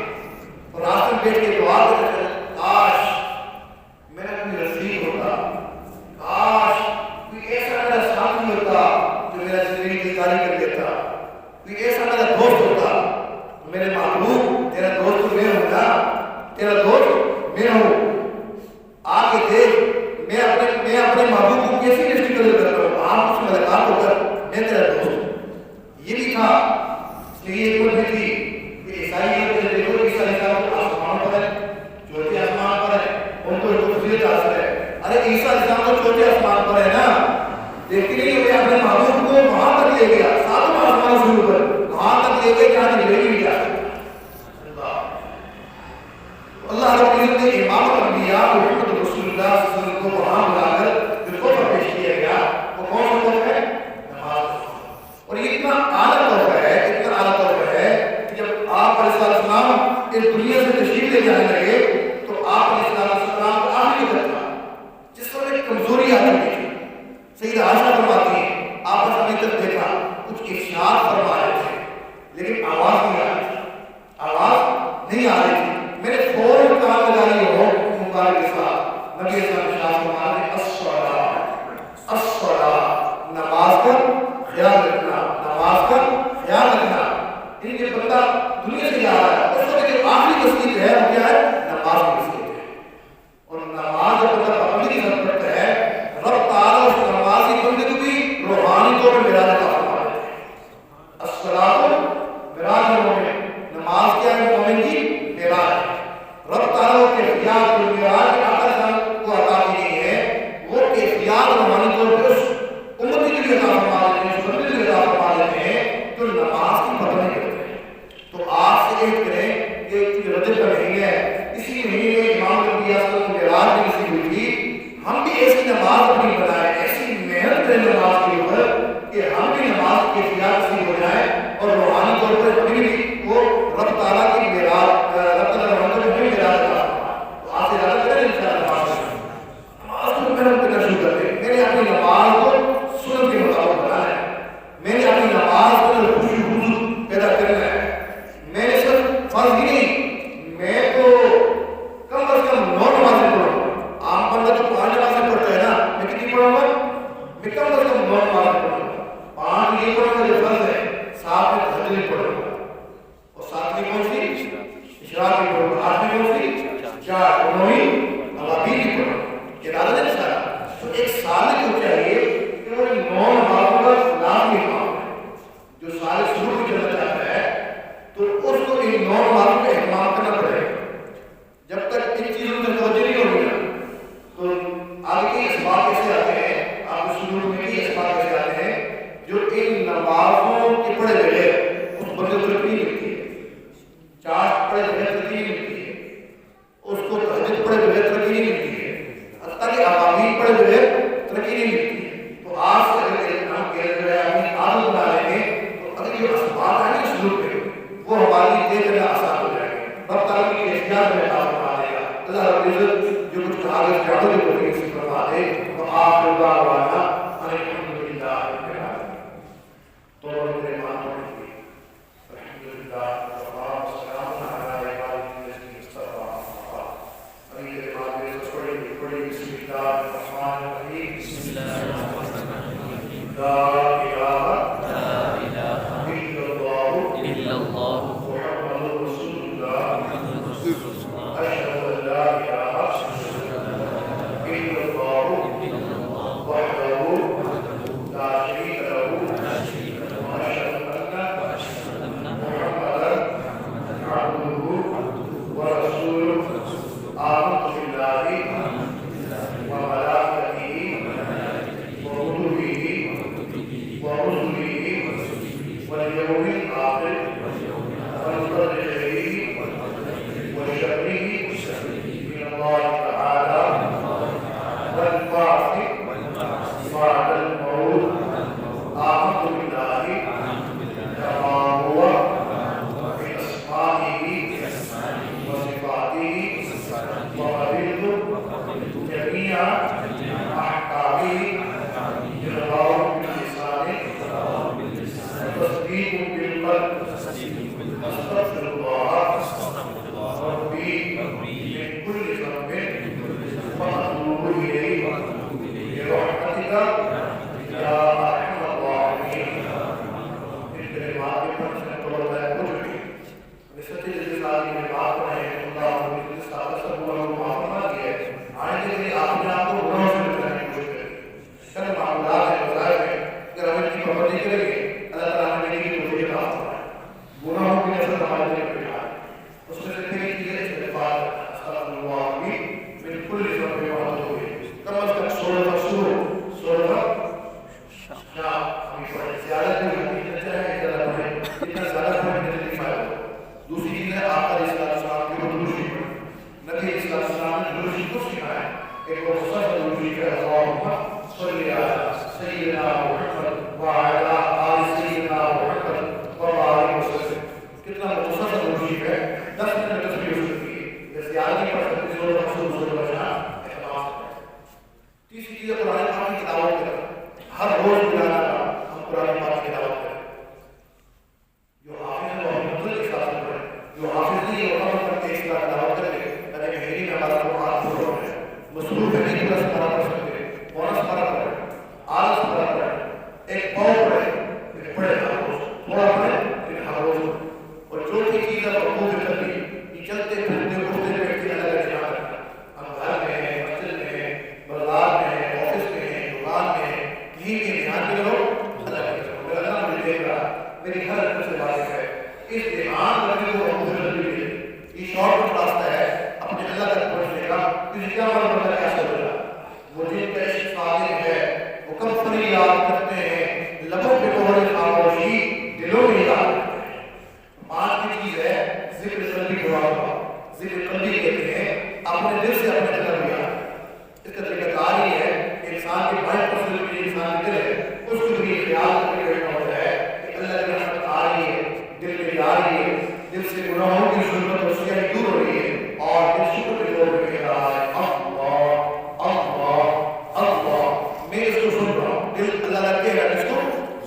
اور راستے میں بیٹھ کے دعا کرتے تھے کاش میرا کوئی رفیق ہوتا, کاش کوئی ایسا میرا ساتھی ہوتا جو میرا زندگی کی کاری کر دیتا, کوئی ایسا میرا دوست ہوتا. میرے محبوب تیرا دوست میں ہوں نا, تیرا دوست میں ہوں. آ کے دیکھ میں اپنے محبوب کو کیسی کیسی قدر کرتا ہوں. آپ اس ملاقات ہو کر میں تیرا دوست ہوں. یہ بھی تھا اس لیے یہ حکمت بھی تھی کہ عیسائی کو دیکھو عیسیٰ علیہ السلام کو آسمان پر ہے, چوتھے آسمان پر ہے, ان کو فضیلت حاصل ہے. ارے عیسیٰ علیہ السلام تو چوتھے آسمان پر ہے نا, دیکھتے نہیں ہوئے اپنے محبوب کو وہاں تک لے گیا, ساتوں آسمان شروع کر وہاں تک لے گئے جہاں تک لے بھی جا سکتا. اللہ رب العزت نے امام الانبیاء محمد رسول اللہ صلی اللہ علیہ وسلم کو وہاں بلا کر جو تحفہ پیش کیا گیا وہ کون سا تحفہ ہے؟ نماز. اور یہ اتنا اعلیٰ تحفہ ہے, اتنا اعلیٰ تحفہ ہے کہ جب آپ علیہ السلام اس دنیا سے تشریف لے جانے لگے تو آپ علیہ السلام کو آخری وقت تھا جس پر ایک کمزوری آ چکی تھی. سیدہ عائشہ فرماتی ہیں آپ نے اپنی طرف دیکھا کچھ ارشاد فرما رہے تھے لیکن آواز نہیں آ رہی تھی, آواز نہیں آ رہی تھی. میں نے فوراً کام لگا لی ہو مبارک کے ساتھ نبی صلی اللہ علیہ وسلم الصلاۃ الصلاۃ, نماز کا خیال رکھنا, نماز کا خیال رکھنا. ان کے بندہ دنیا سے جا رہا ہے اس وقت جو آخری تصدیق ہے وہ کیا ہے؟ نماز کی تصدیق ہے. اور نماز جب بندہ پابندی کی طرف کرتا ہے رب تعالیٰ اس نماز کی بندے کو بھی روحانی طور پر معراج عطا فرما دیتے ہیں. الصلاۃ معراج المومن, نماز کیا ہے مومن کی معراج. رب تعالیٰ کے کیفیات جو معراج کے آقا کو عطا کی گئی ہے وہ کیفیات روحانی طور پر اس امتی کے لیے عطا فرما دیتے ہیں, اس بندے کے لیے عطا فرما دیتے ہیں جو نماز کی پابندی کرتے ہیں. تو آپ سے عہد کریں کہ رجب کا مہینہ ہے, اسی مہینے میں امام الانبیاء کو معراج کی نصیب ہوئی تھی. ہم بھی ایسی نماز اپنی بنائیں, ایسی محنت کریں نماز کے اوپر کہ ہم بھی نماز کی کیفیات نصیب ہو جائیں اور روحانی طور پر ہمیں بھی وہ رب تعالیٰ کی معراج رب تعالیٰ اپنی نماز کو سنت کے مطابق بنانا ہے. میں نے اپنی نماز کو خوشی پیدا کرنا ہے. میں نے صرف فرض ہی نہیں, میں تو کم از کم 9 نمازیں پڑھوں گا. عام بندہ تو 5 نمازیں پڑھتا ہے نا, میں کتنی پڑھوں گا؟ میں کم از کم 9 نمازیں پڑھوں گا. 5 یہ پڑھوں گا جو فرض ہے, 7 میں تہجد پڑھوں گا, اور 7ویں کون سی؟ اشراق کی پڑھوں گا. 8ویں کون سی؟ 4 9ویں نوافل کی پڑھوں گا. ارادہ نہیں سارا. تو ایک سالک کو چاہیے کہ وہ 9 نمازوں کا لازمی کام ہے. جو سال شروع میں چلنا چاہتا ہے تو اس کو ان 9 نمازوں کا اہتمام کرنا پڑے گا. جب تک ان چیزوں میں توجہ نہیں ہوگی نا تو آگے کے اسباب کیسے آتے ہیں, آپ کو شروع میں بھی اسباب کیسے آتے ہیں جو ان نمازوں کے پڑھے بغیر اس بندے کو ترقی نہیں ملتی ہے. 4 پڑھے بغیر ترقی نہیں ملتی ہے, اس کو تہجد پڑھے بغیر ترقی نہیں ملتی ہے, تاکہ عوامی پڑھے بغیر ترقی نہیں ملتی ہے. تو آج سے اگر ہم کہہ رہے ہیں اپنی عادت بنا لیں گے تو اگر یہ اسباب ہیں نا شروع میں وہ ہماری دے کرنا آسان ہو جائے گا. رب تعالیٰ کی احتیاط میں عطا فرما دے گا. اللہ رب العزت جو کچھ کہا گیا جانو جو کوئی نصیب فرما دے. تو آپ دعوانا الحمدللہ رب العالمین. تو میرے ماں والقدر خيره وشره من الله تعالى والبعث بعد الموت. آمنت بالله كما هو بأسمائه وصفاته وقبلت جميع أحكامه إقرار باللسان وتصديق بالقلب. أستغفر الله ربي من كل ذنب وأتوب إليه برحمتك يا أرحم الراحمين. الكلمات بمنزلة الله كله بستر الرسالة من بعض الله من الرسالة سبوا المعافمة دي عائلة کے آپنے آپ کو گناہوں سے بچانے کی کوشش کریں. کل معاملات ہیں وظائف ہیں اگر ہم ان کی پابندی کریں گے اللہ تعالیٰ ہمیں نیکی کی توفیق عطا فرمائے. گناہوں کی نسل ہمارے دل میں بٹھائے. اس میں سے پہلی چیز ہے استغفار. استغفر اللہ بھی من کل ذنب واتوب الیہ. کم از کم 16 شروع 16 شام ہمیں پڑھیں. زیادہ کوئی حدیث نہ چاہے زیادہ پڑھیں. جتنا زیادہ پڑھیں جتنا فائدہ ہو. دوسری چیز ہے آپ علیہ السلام کی درود شریف پڑھیں. نبی علیہ السلام نے درود شریف کو سکھایا. ایک مختصر درود شریف ہے اللہم صلی علی سیدنا محمد وعلی آل سیدنا محمد وبارک وسلم. کتنا مختصر درود شریف ہے. 10 منٹ میں تصویر ہو سکتی ہے. جیسے یاد نہیں پڑھ سکتے زور مخصوص زور بچنا احتمام کریں. تیسری چیز ہے قرآن پاک کی تلاوت کریں. ہر روز بلانا ہم قرآن پاک کی تلاوت کریں. جو حافظ ہے وہ ہم مطلق کے ساتھ پڑھیں. جو حافظ نہیں ہے وہ ہم کرتے اس کا تلاوت کر لیں. تاکہ مہینے میں ہمارا قرآن پورا ہو جائے. مصروف ہے نہیں بس پڑھا پڑھ سکتے ہیں. بونس پڑھا پڑھیں. آلس پڑھا پڑھیں. ایک پاؤ پڑھیں لیکن پڑھیں ہر روز. تھوڑا پڑھیں لیکن ہر روز. اور جو بھی چیز ہے وہ خوب کر لی. یہ چلتے پھرتے اٹھتے بیٹھتے الگ الگ جگہ کرنا. ہم گھر میں ہیں, مسجد میں ہیں, بازار میں ہیں, آفس میں ہیں, دکان میں ہیں, کہیں بھی دھیان میں رہو الگ الگ کرو. میرا اللہ مجھے دیکھ رہا, میری ہر طرف سے واضح ہے. اس دھیان رکھنے کو ہم ضرورت بھی ہے. یہ شارٹ کٹ راستہ ہے اپنے اللہ تک پہنچنے کا. کسی کیا معلوم پڑتا کیا چل رہا. وہ جن کا عشق صادق ہے وہ کم فریاد کرتے ہیں, لبوں پہ مہر خاموشی دلوں میں یاد کرتے ہیں. پانچ کی چیز ہے ذکر قلبی دعا کا. ذکر قلبی کہتے ہیں اپنے دل سے اپنے دل میں یاد. اس کا طریقہ کار یہ ہے کہ انسان کے 5% کے انسان کے دل ہے اس کو بھی خیال کرنے بیٹھنا ہوتا ہے کہ اللہ کی رحمت آ رہی ہے, دل میں آ رہی ہے, دل سے گناہوں کی ظلمت اور سیاہی دور ہو رہی ہے اور دل شکر کے طور پہ کہہ رہا ہے اللہ اللہ اللہ. میں اس کو سن رہا ہوں. دل اللہ کا کہہ رہا ہے اس کو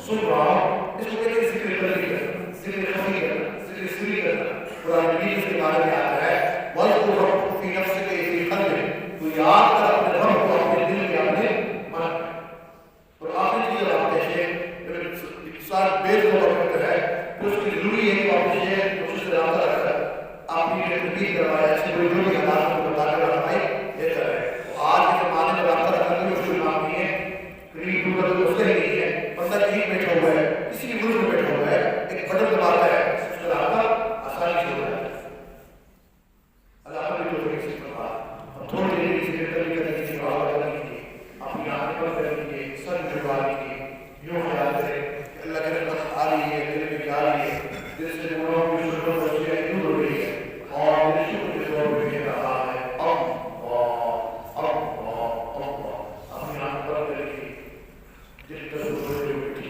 سن رہا ہوں. اس کو کہتے ہیں ذکر قلبی کرنا, ذکر خفی کرنا, ذکر سری کرنا. قرآن مجید اس کے بارے میں آتا ہے وَاذْكُرْ رَبَّكَ فِي نَفْسِكَ فِي قَلْبِكَ. تو یاد کر اپنے رب کو اپنے دل میں اپنے من میں. اور آخری چیز آپ دیکھیں انسان بے خبر کرتا ہے تو اس کی ضروری ہے کہ آپ دیکھیں اس سے رابطہ رکھ کر اپنی تربیت کروایا ایسی کوئی جو بھی حالات کو بتا کر ہماری بہتر ہے. آج کے زمانے میں رابطہ رکھنا کوئی مشکل کام نہیں ہے. قریب دور کا کوئی مسئلہ ہی نہیں ہے. بندہ کہیں بیٹھا ہوا ہے, کسی بھی ملک میں بیٹھا ہوا ہے, ایک بٹن دباتا ہے, اس کا رابطہ آسانی سے ہو جاتا ہے. اللہ اپنی تو ایک سی فرما ہم تھوڑی دیر کسی کے طریقے کرنے کی بڑھاوا کرنے کی اپنی آنکھیں بند کرنے کی سر جھکانے کی یوں خیال کرے کہ اللہ کی رحمت آ رہی ہے, دل میں جا رہی ہے, دل سے گناہوں کی شکر و سیاہی دور ہو رہی ہے اور دل شکر کے طور پہ کہہ رہا ہے اللہ اللہ اللہ. اپنی آنکھ بند کرنے کی دل کا ضرور بیٹھی.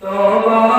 توبہ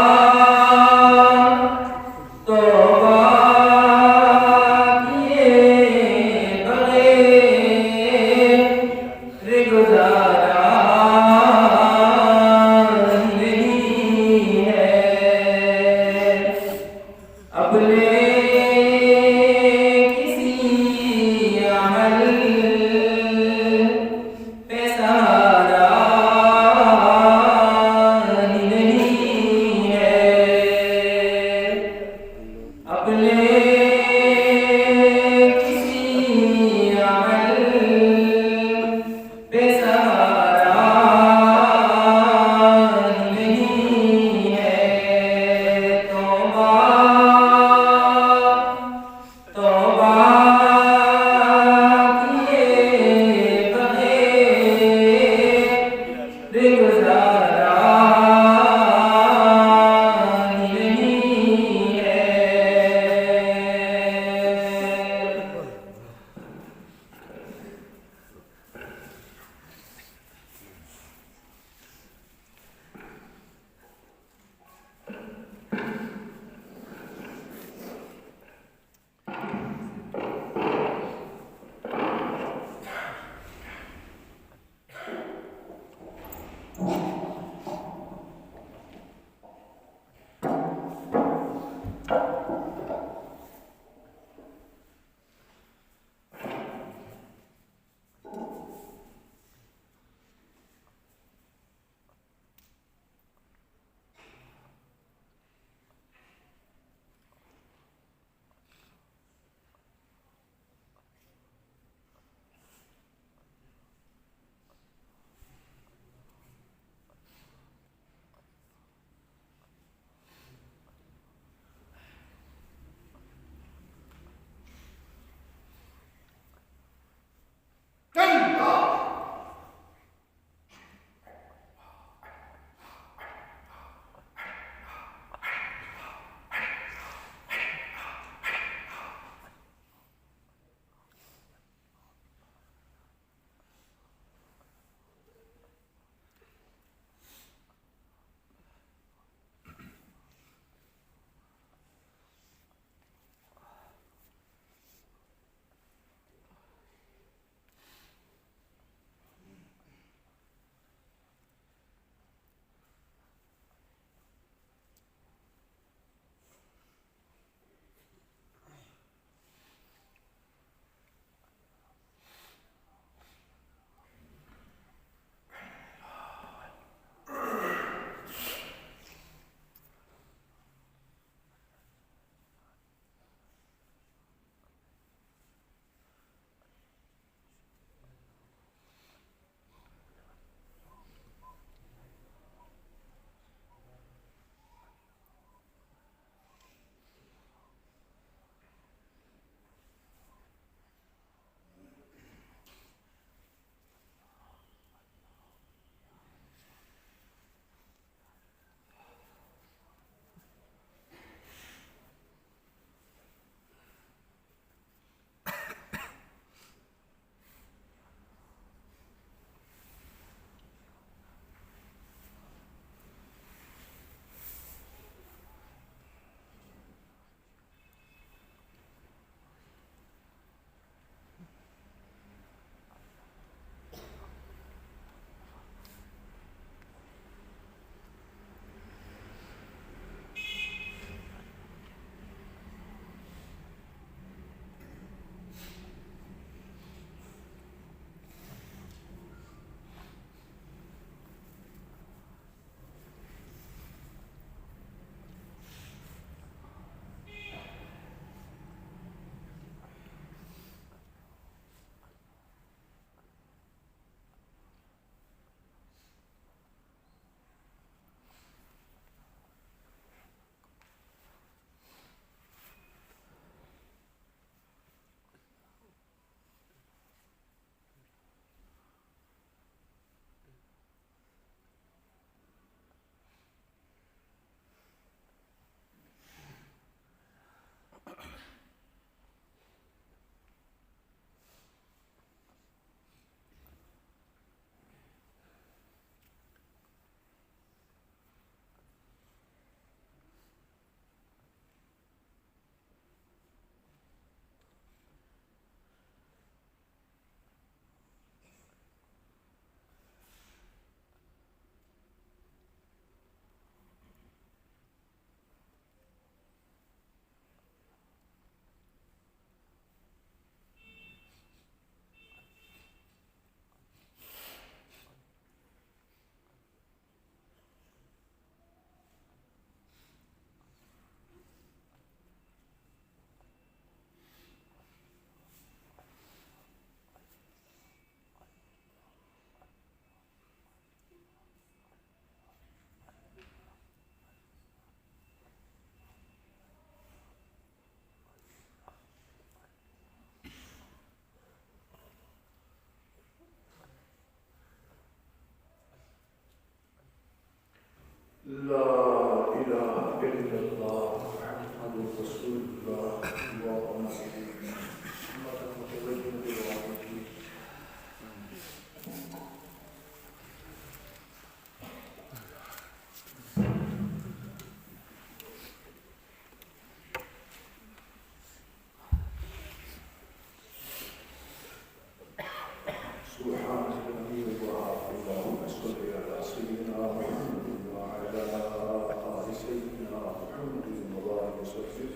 محمد المبارك وسلم.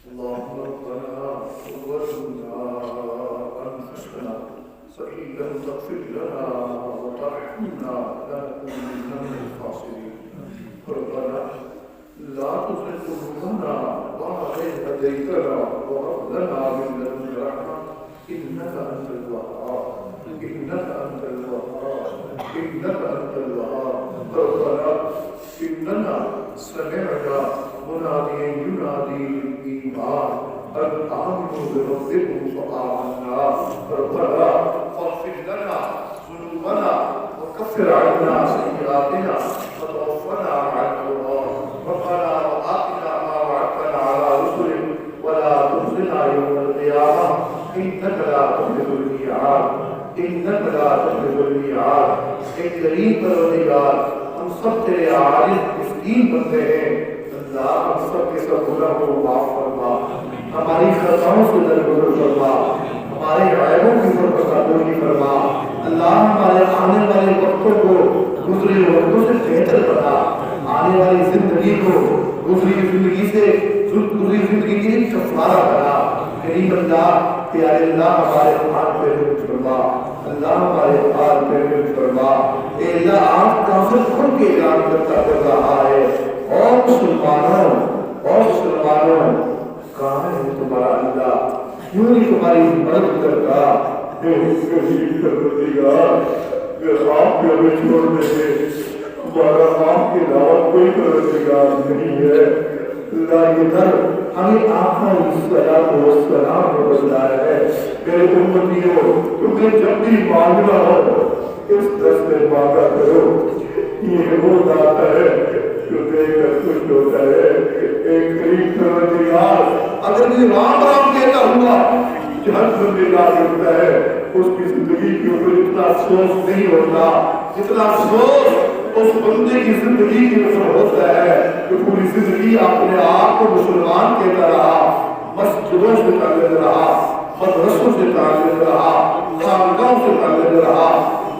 اللهم ربنا ظلمنا أنفسنا فإن لم تغفر لنا وترحمنا لنكونن من الخاسرين. ربنا لا تزغ قلوبنا بعد إذ هديتنا وهب لنا من لدنك رحمة إنك أنت الوهاب إنك أنت الوهاب إنك أنت الوهاب. ربنا إننا سمعنا مناديا ينادي للإيمان أن آمنوا بربكم فآمنا. ربنا فاغفر لنا ذنوبنا وكفر عنا سيئاتنا وتوفنا مع الأبرار. ربنا وآتنا ما وعدتنا على رسلك ولا تخزنا يوم القيامة إنك لا تخلف الميعاد إنك لا تخلف الميعاد. ایک غریب پروردگار ہم سب تیرے عاجز مسکین بندے ہیں. اللہ ہم سب کے سب گناہوں کو معاف فرما, ہماری خطاؤں سے درگزر فرما, ہمارے عیبوں کی پردوشی فرما. اللہ ہمارے آنے والے وقتوں کو گزرے وقتوں سے بہتر بنا, آنے والی زندگی کو گزری زندگی کی کفارہ بنا. غریب اللہ پیارے اللہ ہمارے حال پہ رحم فرما, اللہ ہمارے حال پہ رحم فرما. اے اللہ آپ کافر خود کے اعلان کرتا کر رہا ہے, اور مسلمانوں کہاں ہے تمہارا اللہ, کیوں نہیں تمہاری مدد کرتا. آپ کے ہمیں چھوڑ دیتے, ہمارا آپ کے علاوہ کوئی پروردگار نہیں ہے. اللہ یہ در ہمیں آقا السلام کو بتلایا ہے. میرے امتیوں تمہیں جب بھی مانگنا ہو اس دس میں مانگا کرو. یہ وہ ذات ہے جو دیکھ کر خوش ہوتا ہے. ایک غریب پروردگار اگر بھی رام رام کہتا ہوا جہنم میں لا دیتا ہے, اس کی زندگی کے اوپر اتنا افسوس نہیں ہوتا جتنا افسوس اس بندے کی زندگی کے اوپر ہوتا ہے کہ پوری زندگی اپنے آپ کو مسلمان کہتا رہا, مسجدوں سے تعلق رہا, مدرسوں سے تعلق رہا, خانقاہوں سے تعلق رہا,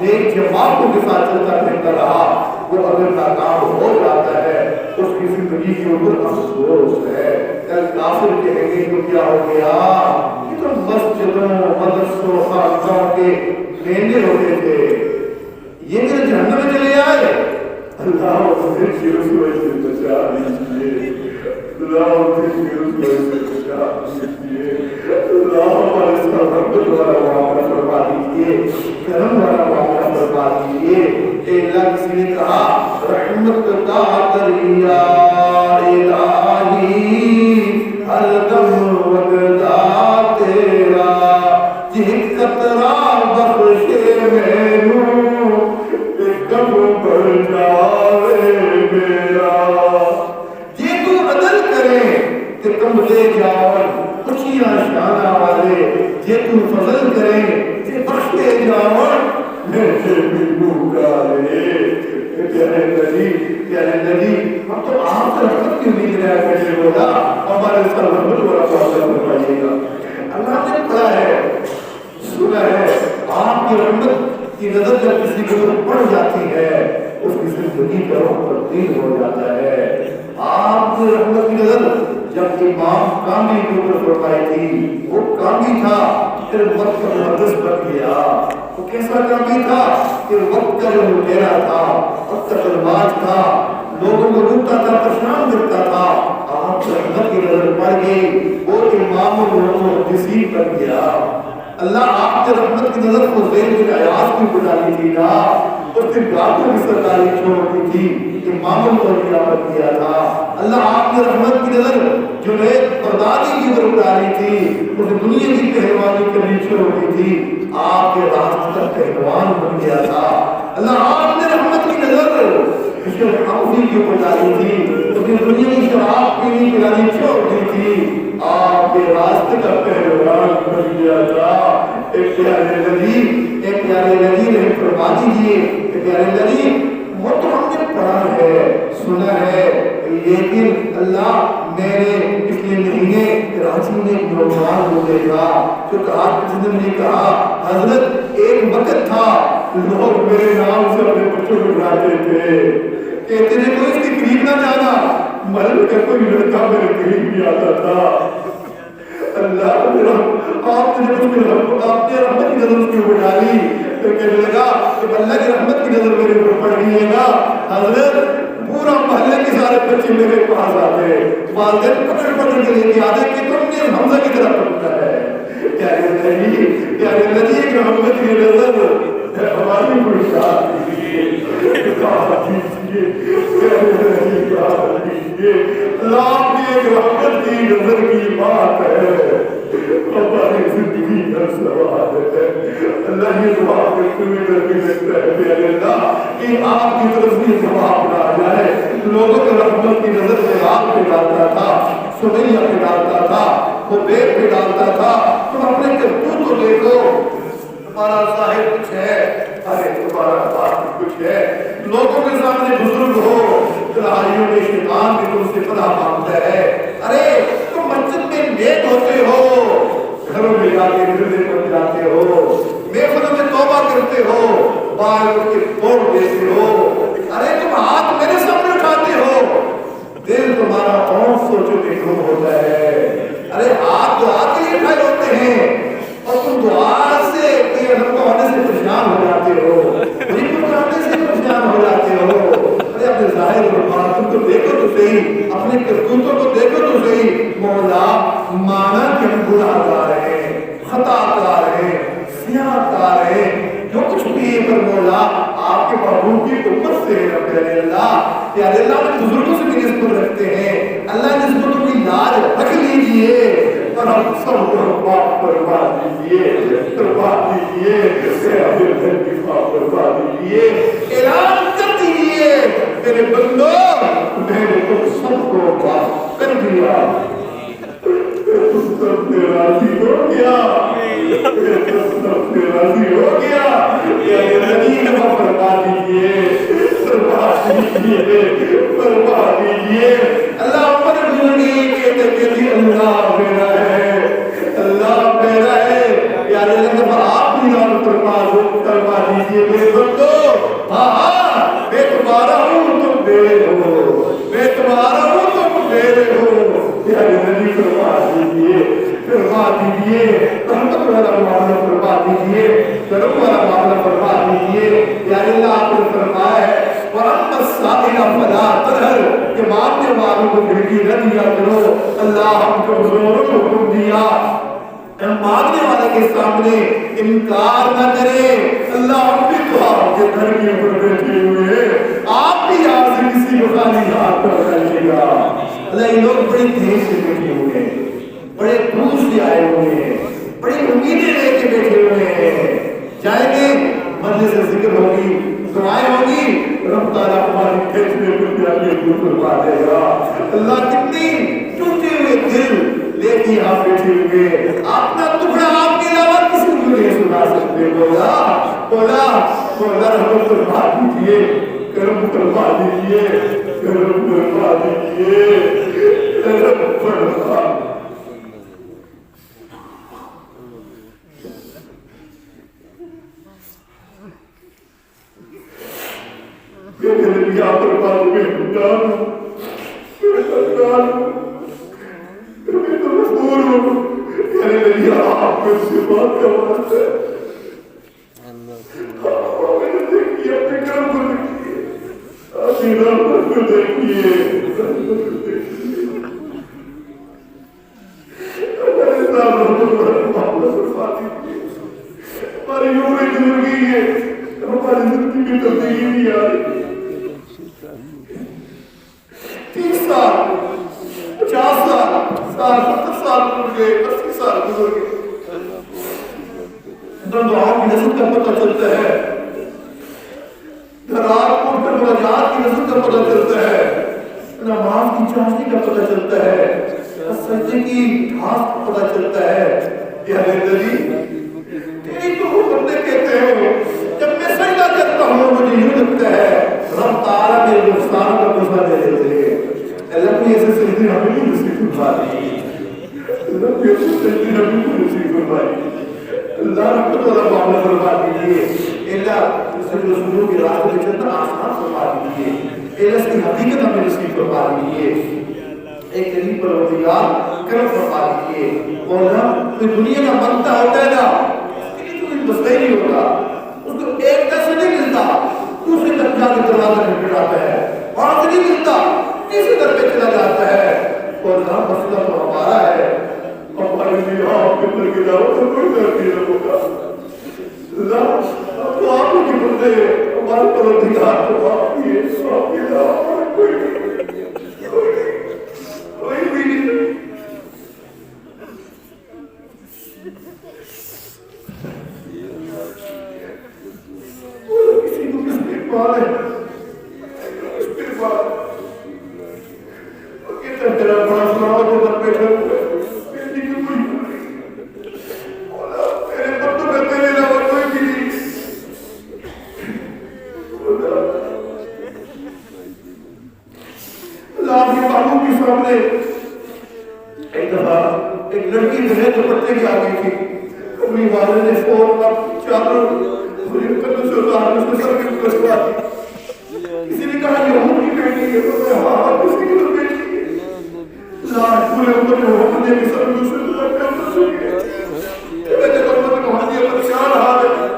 نیک جماعتوں کے ساتھ چلتا پھرتا رہا. وہ اگر ناکام ہو جاتا ہے اس کی زندگی کے اوپر افسوس ہے. کل کافر کہیں گے تو کیا ہو گیا, یہ تو مسجدوں مدرسوں خانقاہوں کے میلے ہوتے تھے, یہ میرے جہنم میں چلے آئے. اللہ مجھے کی رسوائی سے بچا لیجیے, اللہ مجھے کی رسوائی سے بچا لیجیے. اللہ ہمارے ساتھ رحمت والا معاملہ فرما دیجیے, کرم والا معاملہ فرما دیجیے. اے اللہ کسی نے کہا رحمت کا دریا الہی ہر دم وگدا تیرا, یہ قطرہ بخشے مینوں کب بڑھ جاوے میرا. یہ تو عدل کرے کہ تم لے جاؤ خوشیاں شانہ والے, یہ تو فضل کرے کہ بخشتے جاؤ میرے بھی بھوکا رہے. پیارے نبی ہم تو آپ سے رحمت کی امید رہا کرتے ہوگا, ہمارے سر رحمت والا فاصلہ فرمائیے گا. اللہ نے پڑھا ہے سنا ہے آپ کی رحمت کی نظر جب کسی کے اوپر پڑ جاتی ہے اس کی زندگی کا رخ تبدیل ہو جاتا ہے. آپ کی رحمت کی نظر جب امام کامی کے اوپر فرمائی تھی, وہ کامی تھا پھر وقت کا محدث بن گیا. وہ کیسا کامی تھا کہ وقت کا جو لٹیرا تھا, وقت کا درباز تھا, لوگوں کو لوٹتا تھا, پریشان کرتا تھا. آپ کی رحمت کی نظر پڑ گئی, وہ امام المحدثین بن گیا. اللہ آپ کے رحمت کی نظر کو زین بن عیاض کی بنائی تھی نا, اس دن راتوں کی سرکاری چھوڑ دی تھی, امام الاولیاء بن گیا تھا. اللہ آپ کی رحمت کی نظر جنید بغدادی کی طرف ڈالی تھی, اس دنیا کی پہلوانی کرنی چھوڑ دی تھی, آپ کے راستے کا پہلوان بن گیا تھا. اللہ آپ نے رحمت کی نظر حمزی کی اوپر ڈالی تھی, اس دنیا کی شراب پینی پلانی چھوڑ دی تھی, آپ کے راستے کا پہلوان بن گیا تھا. ایک پیارے نبی رحم فرما دیجیے. ایک پیارے نبی وہ تو ہم نے پڑھا ہے سنا ہے, لیکن اللہ میں نے پچھلے مہینے کراچی میں ایک نوجوان کو دیکھا جو کہا حضرت ایک وقت تھا لوگ میرے نام سے اپنے بچوں کو بلاتے تھے, کہتے تھے کوئی اس کے قریب نہ جانا, محلے کا کوئی لڑکا میرے قریب بھی آتا تھا، اللہ میرا آپ نے جب آپ نے رحمت کی نظر اس کے اوپر ڈالی تو کہنے لگا کہ اللہ کی رحمت کی نظر میرے اوپر پڑ گئی ہے نا حضرت، پورا محلے کے سارے بچے میرے پاس آتے، والدین پکڑ پکڑ کے لے کے آتے کہ تم نے حمزہ کی طرف پکڑا ہے، کیا اللہ جی ایک رحمت کی نظر ہماری پرشاد دیجیے، اللہ کی ایک رحمت کی نظر کی بات ہے، ہماری زندگی کا سوال ہے۔ اللہ یہ دعا کرتے ہوئے ڈرنے لگتا ہے میرے اللہ کہ آپ کی طرف سے جواب نہ آ جائے۔ لوگوں کے رحمت کی نظر سے آپ پہ ڈالتا تھا، سمیہ پہ ڈالتا تھا، خبیب پہ ڈالتا تھا، تم اپنے کرتوت کو دیکھو، تمہارا ظاہر کچھ ہے، ارے تمہارا باطن کچھ ہے، لوگوں کے سامنے بزرگ ہو، تراہیوں میں شیطان بھی تم سے پناہ مانگتا ہے، ارے تم مسجد میں نیک ہوتے ہو، گھروں میں جا کے گردے پر جاتے ہو، محفلوں میں توبہ کرتے ہو، بالوں کے توڑ دیتے ہو، ارے تم ہاتھ میرے سامنے اٹھاتے ہو، دل تمہارا اور سوچو کہ کیوں ہوتا ہے، ارے ہاتھ دعا کے لیے اٹھائے ہوتے ہیں اور تم دعا سے ہم کو ہونے سے پریشان ہو جاتے ہو، غریب کو آنے سے پریشان ہو جاتے ہو، ارے اپنے ظاہر اور باطن کو دیکھو تو صحیح، اپنے کرتوتوں کو دیکھو تو صحیح، مولا مانا کہ ہم گناہ گار ہیں، خطا کار ہیں، سیاہ کار ہیں، جو کچھ بھی ہے پر مولا آپ کے محبوب کی امت سے ہے رب اللہ، کہ اللہ میں بزرگوں سے بھی نسبت رکھتے ہیں، اللہ نسبتوں کی لاج رکھ لیجئے اور ہم سب کو معاف فرما دیجئے، فرما دیجئے، اپنے گھر کی معاف فرما دیجئے، اعلان کر دیجئے میرے بندو میں نے تم سب کو معاف کر دیا، تم سب سے راضی ہو گیا، تم سب سے راضی ہو گیا، یا نبی کو فرما دیجئے، فرما دیجئے، فرما دیجئے، اللہ پر بزرگی کہتے کہتے اللہ میرا ہے، اللہ میرا ہے، یا اللہ آپ بھی نام فرما دیجئے میرے بندو، ہاں میں تمہارا ہوں تم میرے ہو، میں تمہارا ہوں تم میرے ہو، یا نبی فرما دیجئے، فرما دیجئے، رحمت والا معاملہ فرما دیجئے، کرم والا معاملہ فرما دیجئے، یا اللہ آپ نے فرمایا ہے وَرَحْمَ السَّائِلَ فَلَا تَنْهَرْ کہ مانگنے والوں کو گھڑکی نہ دیا کرو، اللہ ہم کو بزرگوں کو حکم دیا مانگنے والے کے سامنے انکار نہ کرے، اللہ ہم بھی تو آپ کے گھر کے اوپر بیٹھے ہوئے، آپ بھی یہاں سے کسی کو خالی ہاتھ پر رکھیے گا، اللہ یہ لوگ بڑے دیر سے بیٹھے ہوئے ہیں، بڑے دور سے آئے ہوئے ہیں، بڑی امیدیں لے کے بیٹھے ہوئے ہیں، جائیں گے مجلس سے ذکر ہوگی، دعائیں ہوگی، رب تعالیٰ ہماری کھیچنے پر پیالی دور کروا دے گا، اللہ کتنی ٹوٹے ہوئے دل لے کے یہاں بیٹھے ہوئے، اپنا ٹکڑا آپ کے علاوہ کسی کو نہیں سنا سکتے، بولا بولا بولا رحمت فرما دیجئے، کرم فرما دیجئے، کرم فرما دیجئے، کرم فرما کہ میرے یہاں پر بات میں ہنگان ہوں، میں ہنگان ہوں، میں تو مجبور ہوں، کہ میرے یہاں آپ میں سے بات کا وقت ہے، آپ میں نے دیکھیے اپنے گھر کو دیکھیے، اپنی رحمت کو دیکھیے، اگر اسلام رحمت معاملہ فرما دیجیے، ہماری عمر گزر گئی ہے، ہماری زندگی میں تبدیلی نہیں آ رہی، 30 سال 50 سال 70 سال گزر گئے، 80 سال گزر گئے، دعاؤں کی نسل کا پتہ چلتا ہے، رات کو اٹھ کر مناجات کی نسل کا پتہ چلتا ہے، نماز کی چاشنی کا پتہ چلتا ہے، سجدے کی گھاس کا پتہ چلتا ہے، کہ حضرت علی تیری تو وہ بندے کہتے ہیں جب میں سجدہ کرتا ہوں مجھے یوں لگتا ہے رب تعالیٰ میرے نقصان کا بوجھ دے دیتے ہیں، اللہ کوئی ایسے سجدے ہمیں بھی نصیب فرما دی، اللہ کوئی ایسے سجدے ہمیں بھی نصیب فرما دی، اللہ رحمت والا معاملہ فرما دیجیے، اللہ رسولوں کے راستے میں چلنا آسان فرما دیجیے، اللہ اس کی حقیقت ہمیں نصیب فرما دیجیے، ایک قریب پروردگار کرم فرما دیجیے مولا کوئی دنیا کا بنتا ہوتا ہے نا اس کے لیے تو کوئی مسئلہ ہی نہیں ہوتا اس کو ایک دس نہیں ملتا دوسرے تک جا کے دروازہ کھٹکھٹاتا ہے وہاں سے نہیں ملتا تیسرے در پہ چلا جاتا ہے اور جہاں مسئلہ تو ہمارا ہے ہمارے لیے آپ کے پر کے علاوہ تو کوئی در نہیں ہوگا اللہ تو آپ ہی کے بندے ہمارے پروردگار تو آپ ہی ہے آپ کے علاوہ کوئی بھی نہیں کسی کو کس کے پار ہے اس کے پار کتنا تیرا بڑا سناؤ جو در بیٹھے ہوئے بیٹی کی کوئی مولا میرے بندوں میں تیرے علاوہ کوئی بھی نہیں اللہ کے محبوب کے سامنے ایک دفعہ ایک لڑکی بہن دوپٹے کی آ گئی تھی اپنی والد نے فون چادر پوری قدس اتار اس کے سر کے کسوا دی کسی نے کہا یہ ہم کی بیٹی ہے تو میں ہاں کسی کی تو بیٹی ہے لاکھ پورے اوپر جو ہم نے بھی سر دوسرے تو لگ کر سکی ہے کہ میں جب امت کو ہم دیا پریشان حال ہے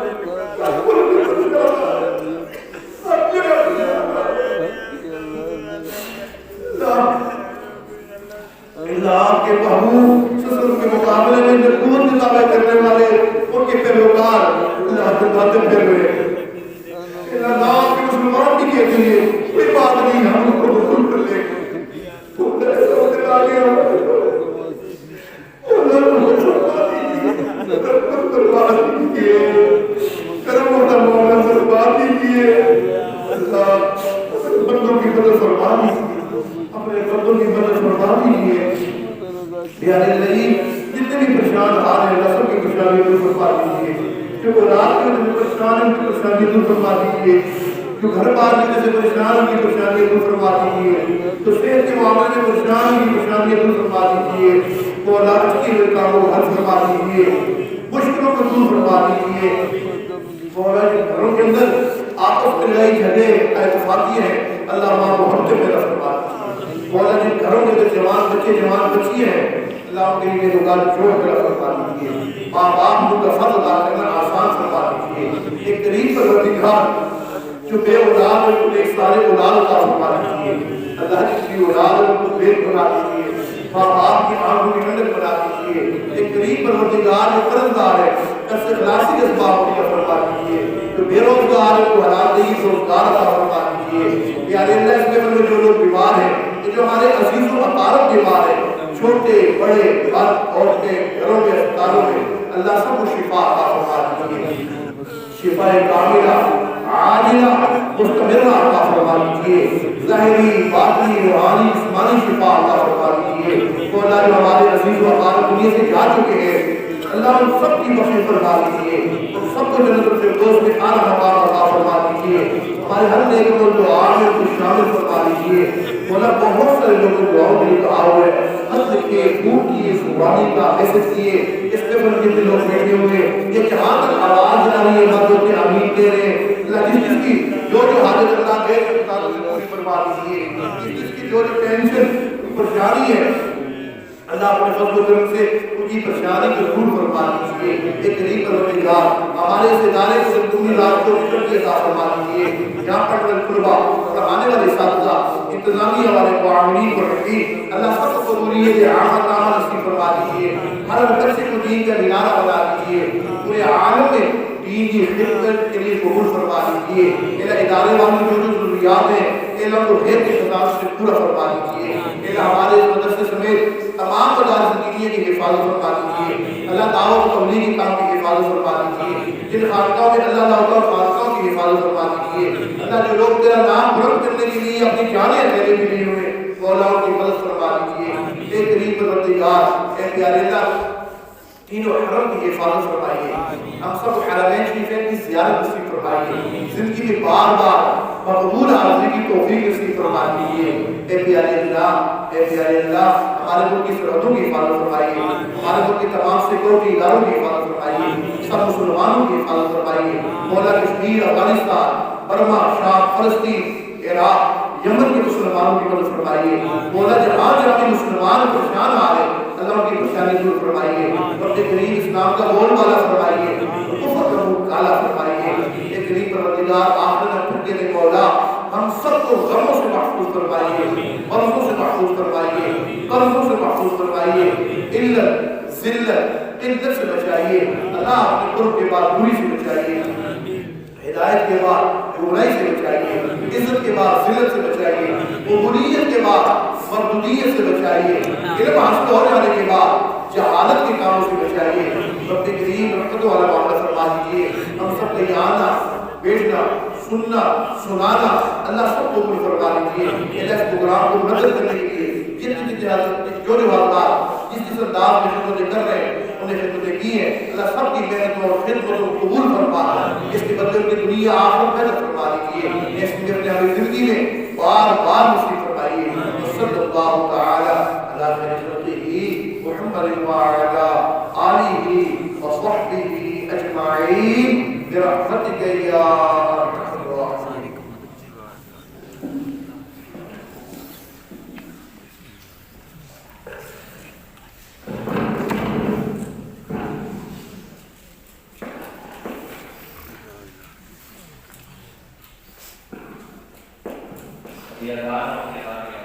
اللہ کے محبوب سسر کے مقابلے میں نبوت کے دعوے کرنے والے ان کے پیروکار اللہ کے باتیں پھر رہے اللہ نام کے مسلمان کی کہتے ہیں کوئی بات نہیں ہم ان کو قبول کر لیں تو ایسا ہوتے آگے کرم ہوتا مولا سے بات ہی کیے اللہ بندوں کی مدد فرما دیجیے اپنے بندوں کی مدد فرما دیجیے پیارے نہیں جتنے بھی پریشان آ رہے ہیں سب کی پریشانی دور فرما دیجیے جو رات میں جو پریشان ہیں ان کی پریشانی دور فرما دیجیے جو گھر بار میں جیسے پریشان ان کی پریشانی دور فرما دیجیے تو صحت کے معاملے میں پریشان ان کی پریشانی دور فرما دیجیے مولا اچھی ہوئے کاموں کو حل فرما دیجیے مشکلوں کو دور فرما دیجیے مولا جن گھروں کے اندر آپس میں لڑائی جھگڑے اتفاقی ہیں اللہ ماں محبت میں فرما دیجیے مولا جن گھروں کے اندر جوان بچے جوان بچی ہیں اللہ کے لیے روزگار جوڑ کر فرما دیجیے ماں باپ کا فضل ادا کرنا آسان فرما دیجیے ایک قریب پروردگار جو بے اولاد ہے ان ایک سارے اولاد کا فرما دیجیے اللہ جس کی اولاد ہے ان کو بے بنا دیجیے ماں باپ کی آنکھوں کی ٹھنڈک بنا دیجیے ایک قریب پروردگار جو قرضدار ہے اس اخلاصی کے اسباب کا فرما دیجیے جو بے روزگار ہے وہ حلال دہی روزگار کا فرما دیجیے پیارے اللہ اس میں جو لوگ بیمار ہیں جو ہمارے عزیز و اقارب بیمار ہیں چھوٹے بڑے مرد عورتیں گھروں میں اسپتالوں میں اللہ سب کو شفا عطا فرما دیجیے شفا کاملہ عاجلہ مستمرہ عطا فرما دیجیے ظاہری باطنی روحانی جسمانی شفا عطا فرما دیجیے مولا جو ہمارے عزیز و اقارب دنیا سے جا چکے ہیں اللہ ان سب کی بخشش فرما دیجیے ان سب کو جنت الفردوس میں اعلیٰ مقام عطا فرما دیجیے ہمارے ہر نیک عمل دعا میں کو شامل فرما دیجیے مولا بہت سارے لوگوں کو دعاؤں میں کہا ہوا ہے حد کے دور کی زبانی کا حیثیت کیے اس پہ پر کتنے لوگ بیٹھے ہوئے یہ جہاں تک آواز جا رہی ہے مردوں کے امین دے رہے اللہ جس جس کی جو حاجت اللہ دے پوری فرما دیجیے جس جس کی جو ٹینشن پریشانی ہے اللہ اپنے فضل و کرم سے ان کی پریشانی کو دور فرما دیجیے ایک قریب پروردگار ہمارے اس ادارے سے پوری رات کو فکر کی عطا فرما دیجیے یہاں پر طلباء پڑھانے والے اساتذہ انتظامیہ والے معاونین کو حقیق اللہ سب کو قبولیت عامہ تامہ نصیب فرما دیجیے ہر بچے کو دین کا مینارہ بنا دیجیے پورے عالم میں دین کی خدمت کے لیے قبول فرما دیجیے میرا ادارے والوں جو جو ضروریات ہیں علم کو خیر کے خطاب سے پورا فرما دیجیے میرا ہمارے مدرسے سمیت تمام مدارس دینیہ کی حفاظت فرما دیجیے اللہ دعوت و تبلیغ کی کام کی حفاظت فرما دیجیے جن خانقاہوں میں اللہ تعالیٰ خانقاہوں کی حفاظت فرما دیجیے اللہ جو لوگ تیرا نام بلند کرنے کے لیے اپنی جانیں دینے کے لیے ہوئے مولا ان کی مدد فرما دیجیے اے قریب پروردگار اے پیارے اللہ تینوں حرم کی حفاظت فرمائیے ہم سب حرمین شریفین کی زیارت نصیب فرمائیے زندگی میں بار بار مقبول حاضری کی توفیق نصیب فرما دیجیے اے پیارے اللہ ہمارے ملک کی سرحدوں کی حفاظت فرمائیے ہمارے ملک کی تمام سیکورٹی اداروں کی حفاظت فرمائیے سب مسلمانوں کی حفاظت فرمائیے مولا کشمیر افغانستان برما شام فلسطین عراق یمن کے مسلمانوں کی مدد فرمائیے مولا جہاں جہاں کے مسلمان پریشان آ رہے اللہ ان کی پریشانی دور فرمائیے رب کریم اسلام کا بول بالا فرمائیے کفر کا منہ کالا فرمائیے اے کریم پروردگار آخر میں پھر کے مولا ہم سب کو غموں سے محفوظ فرمائیے مرضوں سے محفوظ فرمائیے قرضوں سے محفوظ فرمائیے علت ذلت قلت سے بچائیے اللہ اپنے قرب کے بعد بری سے بچائیے ہدایت کے بعد برائی سے بچائیے عزت کے بعد ذلت سے بچائیے قبولیت کے بعد مردودیت سے بچائیے علم حاصل ہو جانے کے بعد جہالت کے کاموں سے بچائیے رب کریم رحمت والا معاملہ فرما دیجیے ہم سب کا یہ آنا بیٹھنا سننا سنانا اللہ سب کو قبول فرما دیجیے اللہ اس پروگرام کو مدد کرنے کے لیے جتنی جو روایات جس انداز میں خدمتیں کر رہے ہیں انہیں خدمتیں کی ہیں اللہ سب کی محنتوں اور خدمتوں کو قبول فرما اس کے بدلے کی دنیا آخرت محنت فرما دیجیے اس کی اپنے زندگی میں بار بار نصیب فرمائیے صلی اللہ تعالی علی خیر خلقہ محمد وعلی آلہ وصحبہ اجمعین برحمتک یا ارحم الراحمین. Ya,